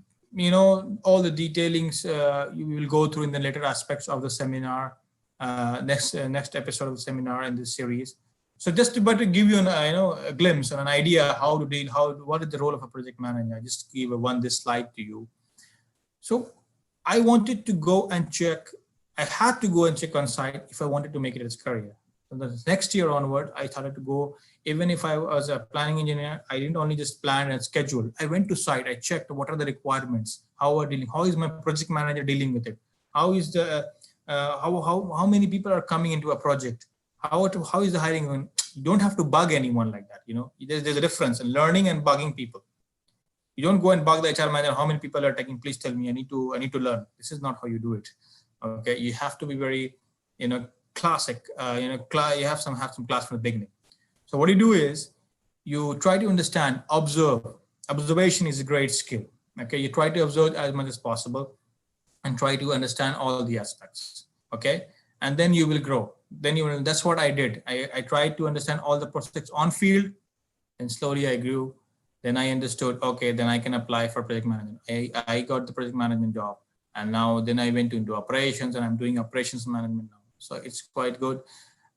all the detailings you will go through in the later aspects of the seminar, next episode of the seminar in this series. So just to give you a glimpse and an idea how to deal, what is the role of a project manager. I just give this slide to you. So I wanted to go and check. I had to go and check on site if I wanted to make it as a career. So the next year onward, I started to go. Even if I was a planning engineer, I didn't only just plan and schedule. I went to site. I checked what are the requirements. How is my project manager dealing with it? How is the how many people are coming into a project? How is the hiring going? You don't have to bug anyone like that. There's a difference in learning and bugging people. You don't go and bug the HR manager. How many people are taking? Please tell me. I need to learn. This is not how you do it. Okay, you have to be very, classic. You have some class from the beginning. So what you do is you try to understand, observe. Observation is a great skill. Okay, you try to observe as much as possible and try to understand all the aspects. Okay, and then you will grow. Then that's what I did. I tried to understand all the prospects on field, and slowly I grew. Then I understood, okay, then I can apply for project management. I got the project management job, and then I went into operations, and I'm doing operations management now. So it's quite good.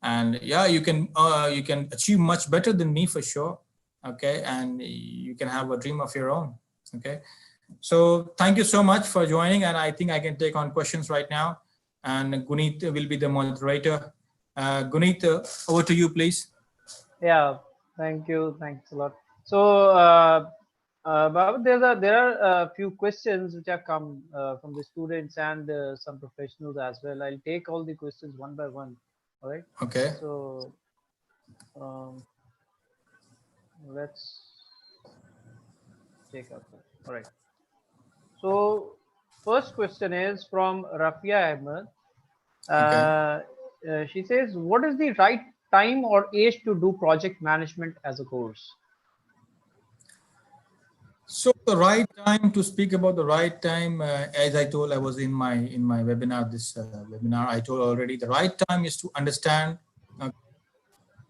And yeah, you can achieve much better than me for sure. Okay, and you can have a dream of your own. Okay, so thank you so much for joining, and I think I can take on questions right now, and Guneet will be the moderator. Guneet, over to you, please.
Yeah, thank you. Thanks a lot. So, Baba, there are a few questions which have come from the students and some professionals as well. I'll take all the questions one by one. All right.
Okay.
So, let's take up. All right. So, first question is from Rafia Ahmed. She says, what is the right time or age to do project management as a course?
So the right time to speak about the right time, as I told, I was in my webinar, webinar, I told already, the right time is to understand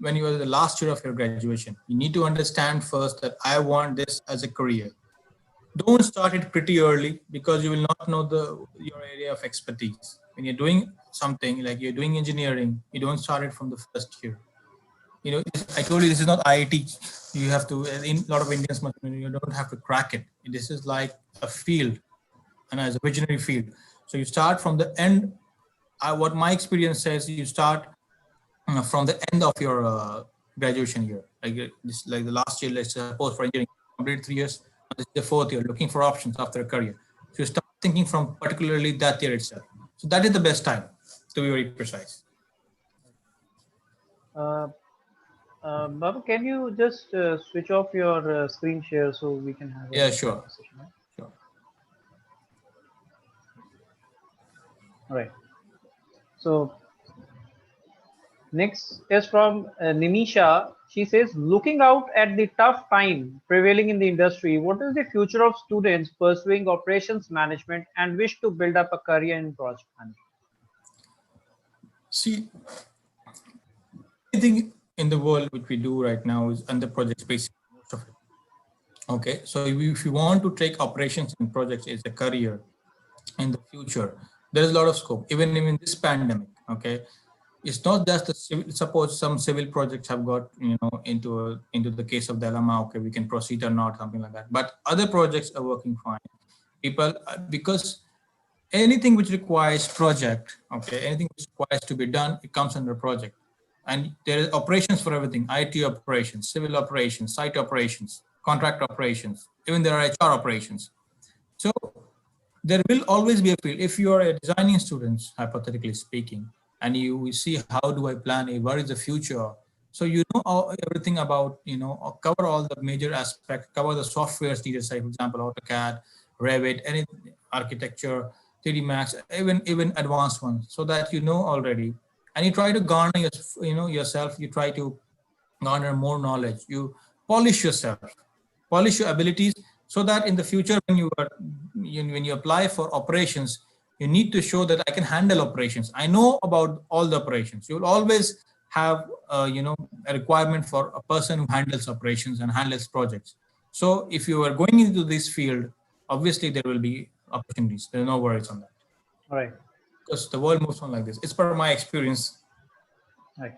when you are the last year of your graduation. You need to understand first that I want this as a career. Don't start it pretty early, because you will not know your area of expertise. When you're doing something like you're doing engineering, you don't start it from the first year. I told you this is not IIT. You have to, in a lot of Indians, you don't have to crack it. This is like a field, and as a visionary field. So you start from the end. What my experience says, you start from the end of your graduation year. Like the last year, let's suppose for engineering, complete 3 years. This is the 4th year, looking for options after a career. So you start thinking from particularly that year itself. So that is the best time, to be very precise.
Baba, can you just switch off your screen share so we can have
a sure.
Conversation, right? Sure. All right. So next is from Nimisha. She says, looking out at the tough time prevailing in the industry, what is the future of students pursuing operations management and wish to build up a career in project management?
See, anything in the world which we do right now is under project space, most of it. Okay, so if you want to take operations and projects as a career in the future, there is a lot of scope, even in this pandemic. Okay, it's not just the civil, suppose some civil projects have got into the case of the LMA, okay, we can proceed or not, something like that. But other projects are working fine. People, because anything which requires project, okay, anything which requires to be done, it comes under project. And there is operations for everything: IT operations, civil operations, site operations, contract operations, even there are HR operations. So there will always be a field. If you are a designing student, hypothetically speaking, and you see how do I plan it, what is the future? So you know everything about, cover all the major aspects, cover the softwares needed, say, for example, AutoCAD, Revit, any architecture, 3D Max, even advanced ones, so that you know already. And you try to garner yourself, you try to garner more knowledge, you polish yourself, polish your abilities, so that in the future when you apply for operations, you need to show that I can handle operations. I know about all the operations. You will always have a requirement for a person who handles operations and handles projects. So if you are going into this field, obviously there will be opportunities. There are no worries on that.
Right.
Because the world moves on like this. It's per my experience.
Right.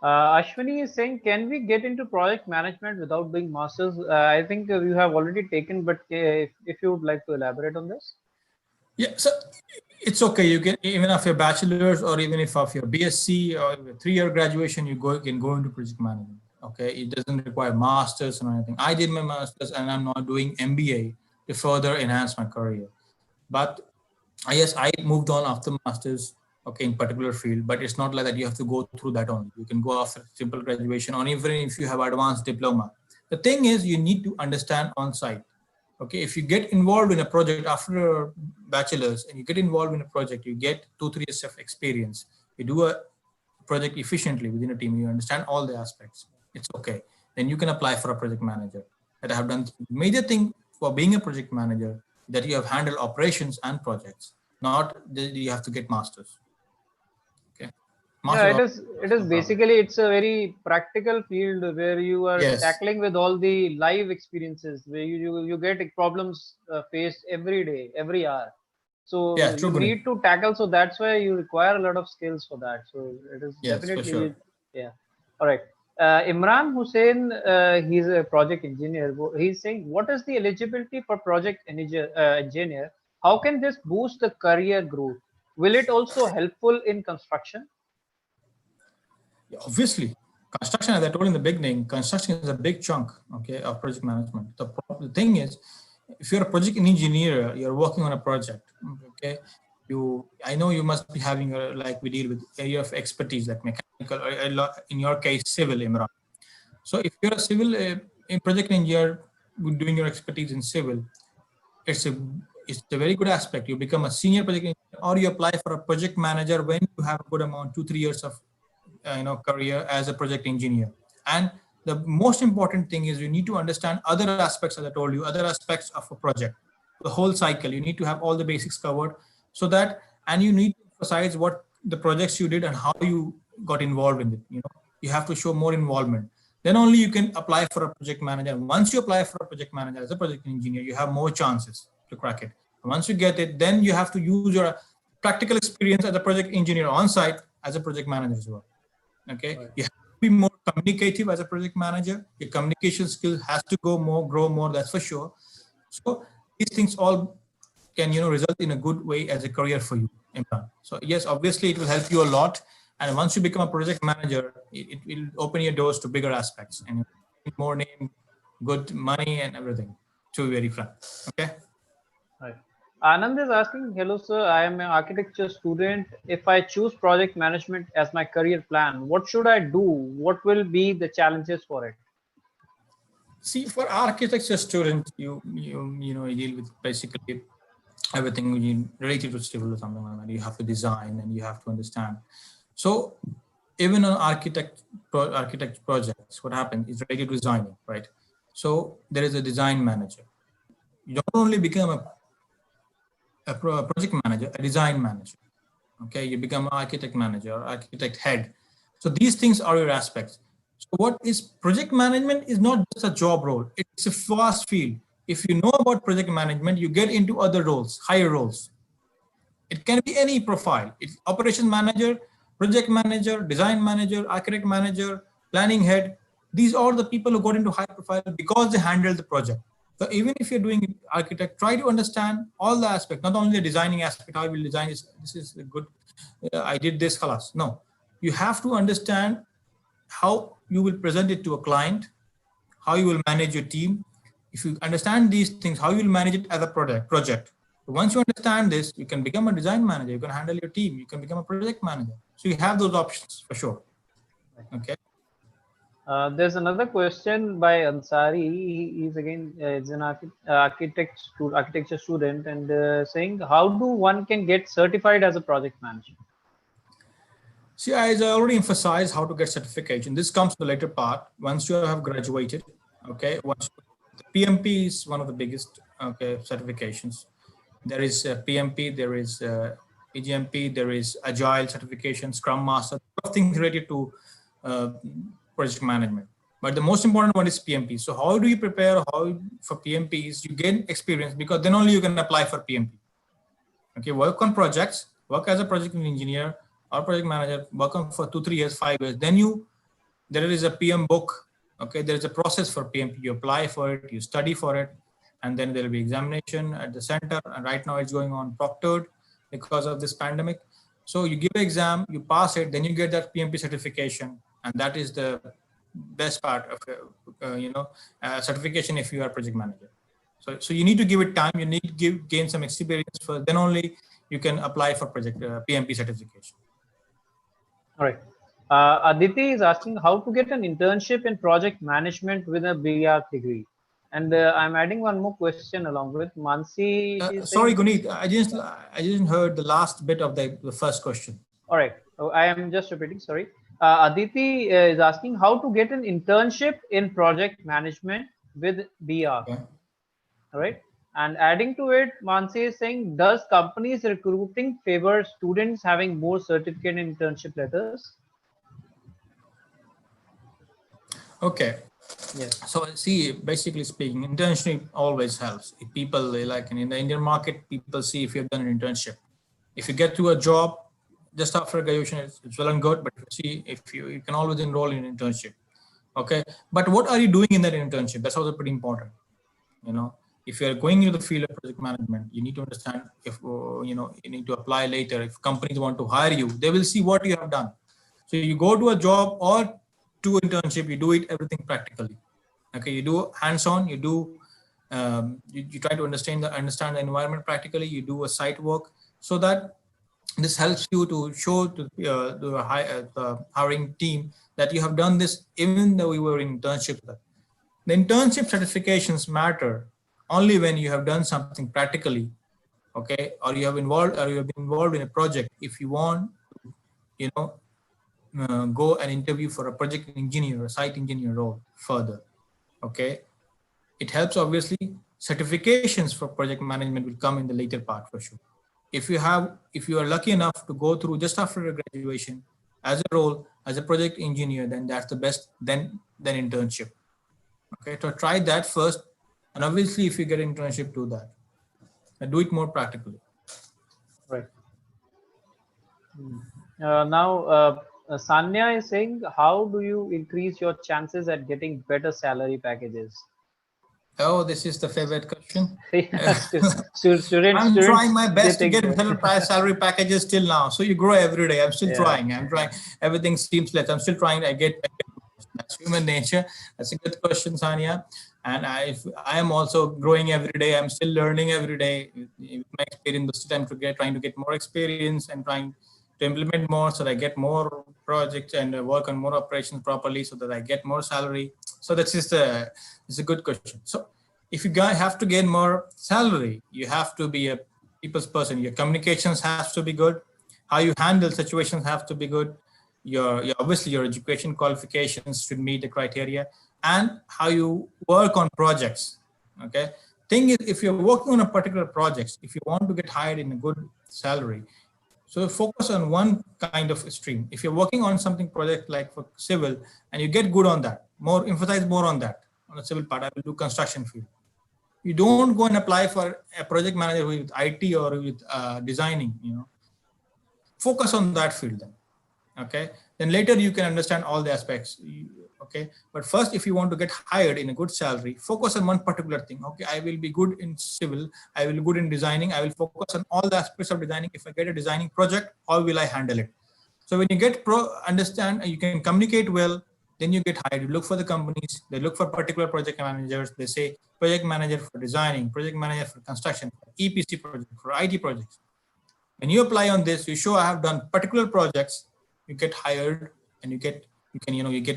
Ashwini is saying, can we get into project management without doing masters? I think you have already taken, but if you would like to elaborate on this.
Yeah, so it's okay. You can, even if you're bachelor's or even if of your BSc or 3-year graduation, you can go into project management. Okay, it doesn't require masters or anything. I did my masters and I'm not doing MBA to further enhance my career. But yes, I moved on after masters, okay, in particular field, but it's not like that you have to go through that only. You can go after simple graduation or even if you have advanced diploma. The thing is, you need to understand on site. Okay, if you get involved in a project after a bachelor's and you get involved in a project, you get 2-3 years of experience. You do a project efficiently within a team. You understand all the aspects. It's okay. Then you can apply for a project manager. That I have done. Major thing for being a project manager that you have handled operations and projects. Not that you have to get masters. Okay.
Yeah,
Masters
it is basically, it's a very practical field where you are tackling with all the live experiences where you get problems faced every day, every hour. So
yeah, true,
you need to tackle. So that's why you require a lot of skills for that. So it is definitely,
for sure.
Yeah. All right. Imran Hussain, he's a project engineer. He's saying, what is the eligibility for project engineer? How can this boost the career growth? Will it also helpful in construction?
Yeah, obviously, construction, as I told in the beginning, construction is a big chunk, okay, of project management. The thing is, if you're a project engineer, you're working on a project, okay, I know you must be having like we deal with area of expertise like mechanical, or in your case, civil, Imran. So if you're a civil project engineer doing your expertise in civil, it's a very good aspect. You become a senior project engineer, or you apply for a project manager when you have a good amount, 2-3 years of career as a project engineer. And the most important thing is you need to understand other aspects, as I told you, other aspects of a project, the whole cycle. You need to have all the basics covered, so that, and you need to emphasize what the projects you did and how you got involved in it. You have to show more involvement. Then only you can apply for a project manager. Once you apply for a project manager as a project engineer, you have more chances to crack it. Once you get it, then you have to use your practical experience as a project engineer on site as a project manager as well. Okay, right. You have to be more communicative as a project manager. Your communication skill has to grow more. That's for sure. So these things all can result in a good way as a career for you, Imran. So yes, obviously it will help you a lot. And once you become a project manager, it will open your doors to bigger aspects and more name, good money, and everything. To be very frank. Okay.
Right. Anand is asking, hello sir, I am an architecture student. If I choose project management as my career plan, what should I do? What will be the challenges for it?
See, for architecture students, you deal with basically everything related to civil or something like that. You have to design and you have to understand. So even on architect projects, what happens is related to designing, right? So there is a design manager. You don't only become a project manager, a design manager. Okay, you become an architect manager or architect head. So these things are your aspects. So what is project management is not just a job role. It's a vast field. If you know about project management, you get into other roles, higher roles. It can be any profile. It's operations manager, project manager, design manager, architect manager, planning head. These are the people who got into high profile because they handled the project. So even if you're doing architect, try to understand all the aspects, not only the designing aspect, how I will design this. This is good. I did this, halas. No, you have to understand how you will present it to a client, how you will manage your team. If you understand these things, how you will manage it as a project. Once you understand this, you can become a design manager. You can handle your team. You can become a project manager. So you have those options for sure. Okay.
There's another question by Ansari. He's again is an architecture student and saying, how do one can get certified as a project manager?
See, as I already emphasized how to get certification. This comes to the later part. Once you have graduated, okay. The PMP is one of the biggest certifications. There is PMP. There is PGMP, there is Agile certification, Scrum Master, a lot of things related to project management. But the most important one is PMP. So how do you prepare for PMP is you gain experience, because then only you can apply for PMP. Okay, work on projects, work as a project engineer or project manager, work on for 2-3 years, 5 years. Then there is a PM book. Okay, there is a process for PMP. You apply for it, you study for it, and then there will be examination at the center. And right now it's going on proctored because of this pandemic. So you give an exam, you pass it, then you get that PMP certification, and that is the best part of certification if you are project manager. So you need to give it time. You need to gain some experience first. Then only you can apply for project PMP certification.
All right. Aditi is asking how to get an internship in project management with a BR degree. And I'm adding one more question along with Mansi.
Sorry, Guneet, I didn't heard the last bit of the first question.
All right. Oh, I am just repeating. Sorry. Aditi is asking how to get an internship in project management with BR.
Okay.
All right. And adding to it, Mansi is saying, does companies recruiting favor students having more certificate and internship letters?
Okay.
Yes.
So see, basically speaking, internship always helps. If people like in the Indian market, people see if you've done an internship. If you get to a job just after graduation, it's well and good. But if you can always enroll in an internship. Okay. But what are you doing in that internship? That's also pretty important. If you're going into the field of project management, you need to understand if you need to apply later. If companies want to hire you, they will see what you have done. So you go to a job or to internship, you do it everything practically. Okay, you do hands-on, you do you try to understand the environment practically. You do a site work, so that this helps you to show to the hiring team that you have done this, even though you were in internship. The internship certifications matter only when you have done something practically, okay, or you have been involved in a project. If you want to, go and interview for a project engineer or site engineer role further, okay, it helps. Obviously, certifications for project management will come in the later part for sure. If you are lucky enough to go through just after graduation as a role as a project engineer, then that's the best. Then internship. Okay, so try that first. And obviously, if you get an internship, do that. And do it more practically.
Right. Now, Sanya is saying, how do you increase your chances at getting better salary packages?
Oh, this is the favorite question.
Students,
I'm trying my best to get better salary packages till now. So you grow every day. I'm still trying. I'm trying. Everything seems less. I'm still trying. I get. That's human nature. That's a good question, Sanya. And I am also growing every day. I'm still learning every day. With my experience, I'm trying to get more experience and trying to implement more so that I get more projects and work on more operations properly so that I get more salary. So that's just it's a good question. So if you guys have to gain more salary, you have to be a people's person. Your communications has to be good. How you handle situations have to be good. Obviously your education qualifications should meet the criteria, and how you work on projects. Okay. Thing is, if you're working on a particular project, if you want to get hired in a good salary, so focus on one kind of stream. If you're working on something project like for civil and you get good on that, emphasize more on that. On the civil part, I will do construction field. You don't go and apply for a project manager with IT or with designing, focus on that field then. Okay. Then later you can understand all the aspects. Okay. But first, if you want to get hired in a good salary, focus on one particular thing. Okay. I will be good in civil. I will be good in designing. I will focus on all the aspects of designing. If I get a designing project, how will I handle it? So when you get understand, you can communicate well, then you get hired. You look for the companies, they look for particular project managers. They say project manager for designing, project manager for construction, for EPC project, for IT projects. When you apply on this, you show I have done particular projects, you get hired, and you get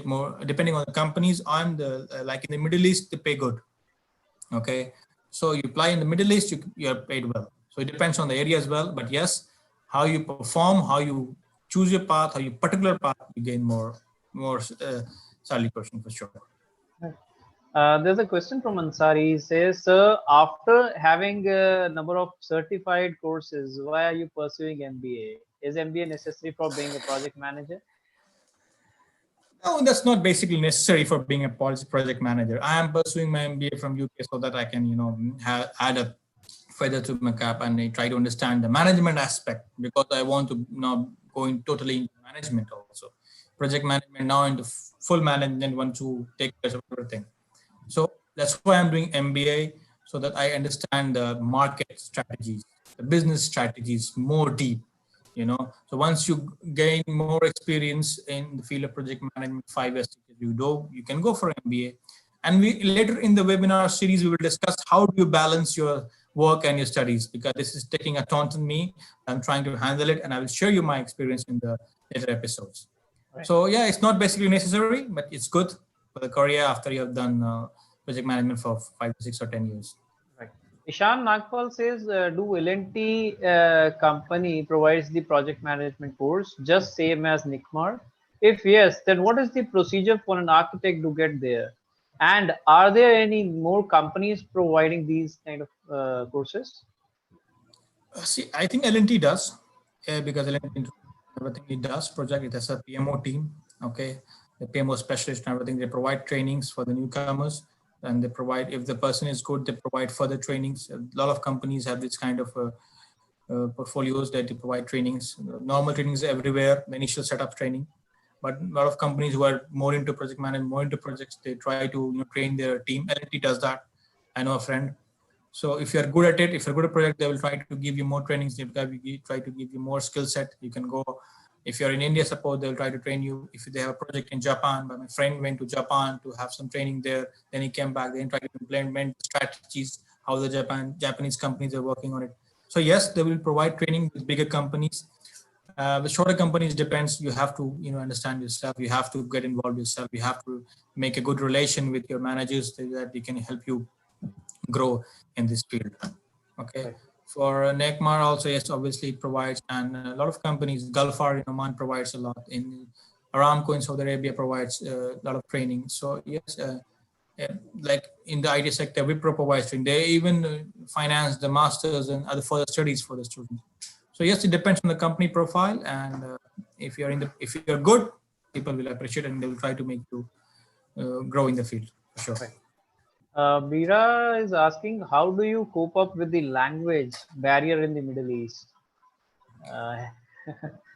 more depending on the companies. Like in the Middle East, they pay good. Okay, so you apply in the Middle East, you are paid well. So it depends on the area as well. But yes, how you perform, how you choose your path, how you particular path, you gain more salary portion for sure.
There's a question from Ansari. He says, sir, after having a number of certified courses, why are you pursuing MBA? Is MBA necessary for being a project manager?
No, that's not basically necessary for being a policy project manager. I am pursuing my MBA from UK so that I can, add a feather to my cap and try to understand the management aspect because I want to now go in totally into management also. Project management now into full management, want to take care of everything. So that's why I'm doing MBA so that I understand the market strategies, the business strategies more deep. So once you gain more experience in the field of project management, 5 years you can go for MBA. And we later in the webinar series we will discuss how do you balance your work and your studies, because this is taking a taunt on me. I'm trying to handle it, and I will share you my experience in the later episodes. Right. So yeah, it's not basically necessary, but it's good for the career after you have done project management for 5, 6, or 10 years.
Right. Ishan Nagpal says, do L&T company provides the project management course just same as NICMAR? If yes, then what is the procedure for an architect to get there? And are there any more companies providing these kind of courses?
See, I think L&T does, because L&T, everything it does, project, it has a PMO team, okay? The PMO specialist and everything, they provide trainings for the newcomers, and they provide, if the person is good, they provide further trainings. A lot of companies have this kind of portfolios that they provide trainings, normal trainings everywhere, the initial setup training. But a lot of companies who are more into project management, more into projects, they try to train their team. L&T does that. I know a friend. So if you're good at it, if you're good at project, they will try to give you more trainings. They will try to give you more skill set. You can go. If you're in India, suppose they'll try to train you. If they have a project in Japan, but my friend went to Japan to have some training there. Then he came back. Then try to implement strategies, how the Japanese companies are working on it. So yes, they will provide training with bigger companies. With shorter companies depends. You have to understand yourself. You have to get involved yourself. You have to make a good relation with your managers so that they can help you grow in this field. Okay. Right. For NECMAR also, yes, obviously it provides, and a lot of companies, Gulfar in Oman provides a lot. In Aramco in Saudi Arabia provides a lot of training. So yes, like in the IT sector, Wipro provides training. They even finance the masters and other further studies for the students. So yes, it depends on the company profile, and if you're good, people will appreciate it and they will try to make you grow in the field for sure. Right.
Bira is asking, how do you cope up with the language barrier in the Middle East?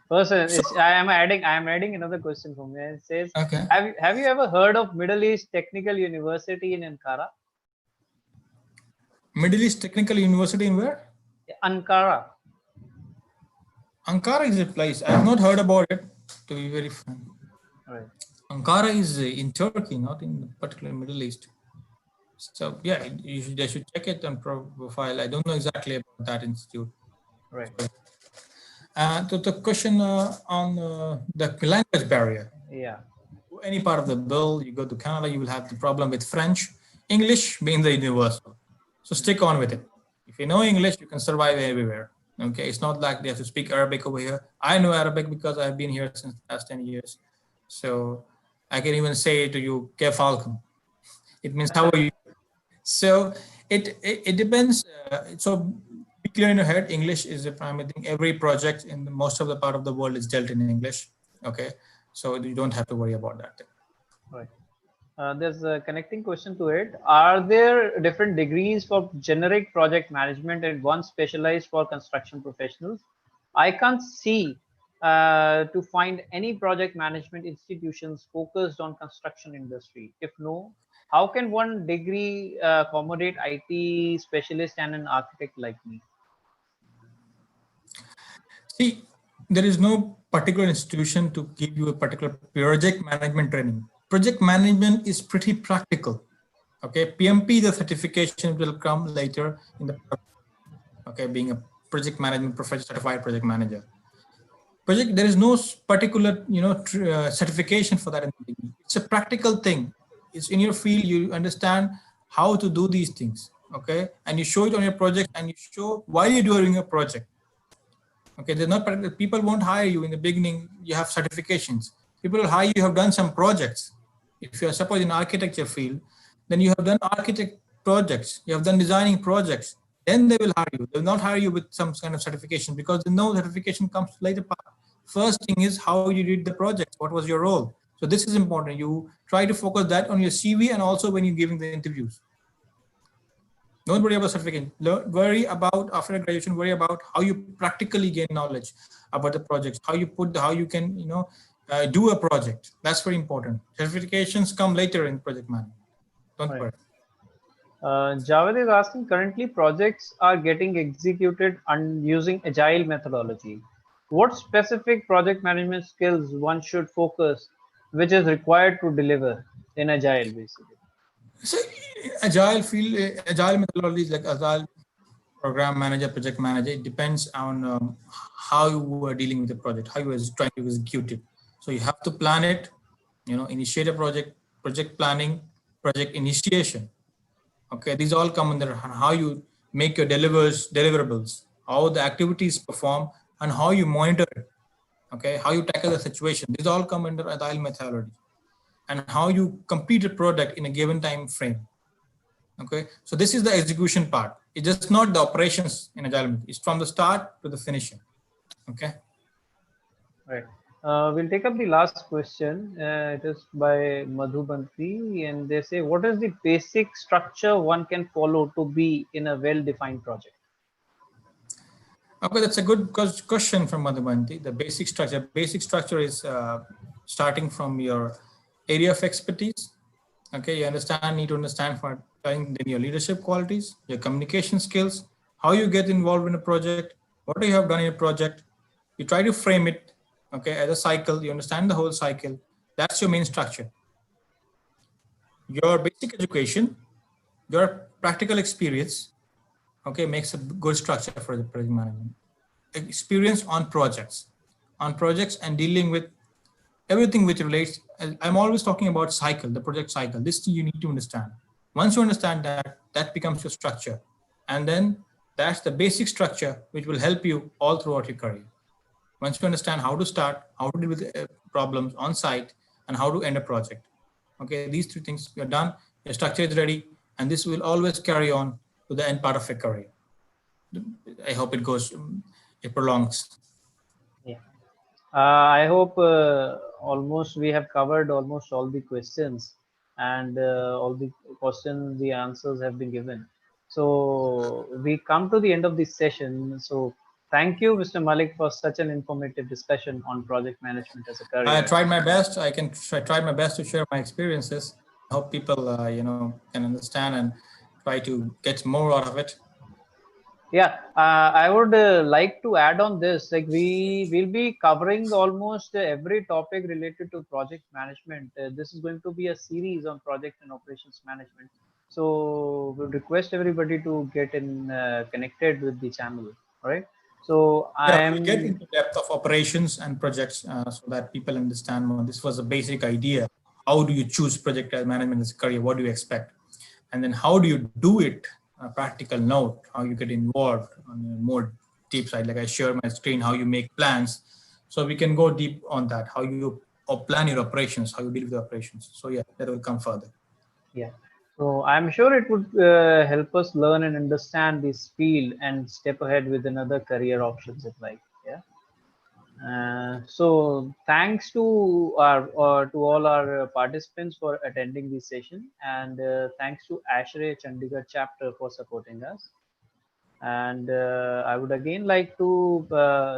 First, I am adding another question from me. It says, okay. Have you ever heard of Middle East Technical University in Ankara?
Middle East Technical University in where?
Ankara.
Ankara is a place. I have not heard about it, to be very frank.
Right.
Ankara is in Turkey, not in the particular Middle East. So yeah, they should check it on profile. I don't know exactly about that institute.
Right.
So the question on the language barrier.
Yeah.
Any part of the bill, you go to Canada, you will have the problem with French. English being the universal. So stick on with it. If you know English, you can survive everywhere. Okay, it's not like they have to speak Arabic over here. I know Arabic because I've been here since the last 10 years. So I can even say to you, "Ke falcon." It means how are you? So it depends. So be clear in your head. English is the primary thing. Every project in most of the part of the world is dealt in English. Okay, so you don't have to worry about that.
Right. There's a connecting question to it. Are there different degrees for generic project management and one specialized for construction professionals? I can't see to find any project management institutions focused on construction industry. If no, how can one degree accommodate IT specialist and an architect like me?
See, there is no particular institution to give you a particular project management training. Project management is pretty practical. Okay, PMP, the certification will come later in the, okay, being a project management professional, certified project manager. There is no particular, certification for that. It's a practical thing. It's in your field. You understand how to do these things. Okay, and you show it on your project, and you show why you're doing a project. Okay, they're not people won't hire you in the beginning. You have certifications. People will hire you. You have done some projects. If you're suppose in architecture field, then you have done architect projects, you have done designing projects, then they will hire you. They will not hire you with some kind of certification, because they know certification comes later part. First thing is how you did the project, what was your role. So this is important. You try to focus that on your CV and also when you're giving the interviews. Don't worry about certification. Worry about, after graduation, worry about how you practically gain knowledge about the projects, how you can, do a project. That's very important. Certifications come later in project management. Don't worry.
Javed is asking, currently projects are getting executed using agile methodology. What specific project management skills one should focus, which is required to deliver in agile, basically?
So agile methodologies like agile program manager, project manager, it depends on how you are dealing with the project, how you are trying to execute it. So you have to plan it, initiate a project planning, project initiation. Okay, these all come under how you make your deliverables, how the activities perform, and how you monitor it. Okay, how you tackle the situation. These all come under agile methodology, and how you complete a product in a given time frame. Okay, so this is the execution part. It's just not the operations in agile. It's from the start to the finishing. Okay.
Right. We'll take up the last question. It is by Madhubanti, and they say, what is the basic structure one can follow to be in a well-defined project?
Okay, that's a good question from Madhubanti. The basic structure is starting from your area of expertise. Okay, you need to understand then your leadership qualities, your communication skills, how you get involved in a project, what you have done in a project. You try to frame it, okay, as a cycle. You understand the whole cycle. That's your main structure. Your basic education, your practical experience, okay, makes a good structure for the project management. Experience on projects and dealing with everything which relates. I'm always talking about cycle, the project cycle. This you need to understand. Once you understand that, that becomes your structure. And then that's the basic structure which will help you all throughout your career. Once you understand how to start, how to deal with problems on site, and how to end a project. Okay, these three things, you're done, your structure is ready, and this will always carry on to the end part of your career. I hope it prolongs.
Yeah. I hope almost we have covered almost all the questions, and all the questions, the answers have been given. So we come to the end of this session. So thank you, Mr. Malik, for such an informative discussion on project management as a career.
I tried my best. I tried my best to share my experiences. I hope people, can understand and try to get more out of it.
Yeah, I would like to add on this. Like, we will be covering almost every topic related to project management. This is going to be a series on project and operations management. So we request everybody to get in connected with the channel. All right. So
We'll get into depth of operations and projects so that people understand more. This was a basic idea. How do you choose project management as a career? What do you expect? And then how do you do it? A practical note, how you get involved on a more deep side. Like I share my screen, how you make plans. So we can go deep on that, how you plan your operations, how you deal with the operations. So yeah, that will come further.
Yeah. So I'm sure it would help us learn and understand this field and step ahead with another career options in life. Yeah. So thanks to all our participants for attending this session, and thanks to ASHRAE Chandigarh chapter for supporting us. And I would again like to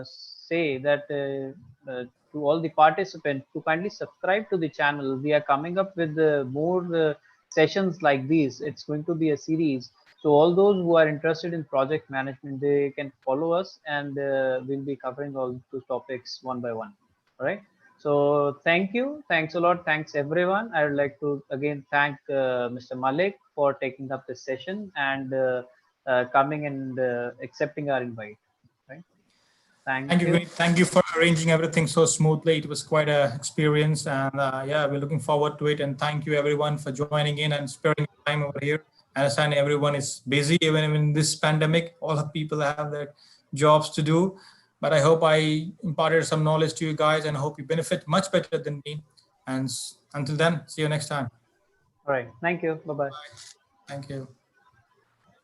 say that to all the participants to kindly subscribe to the channel. We are coming up with more sessions like these. It's going to be a series. So all those who are interested in project management, they can follow us, and we'll be covering all those topics one by one. All right. So thank you. Thanks a lot. Thanks everyone. I would like to again thank Mr. Malik for taking up this session and coming and accepting our invite. Right.
Thank you. Thank you for arranging everything so smoothly. It was quite an experience, and yeah, we're looking forward to it. And thank you everyone for joining in and sparing time over here. I understand everyone is busy, even in this pandemic. All the people have their jobs to do, but I hope I imparted some knowledge to you guys, and I hope you benefit much better than me. And until then, see you next time.
All right. Thank you. Bye-bye.
Thank you.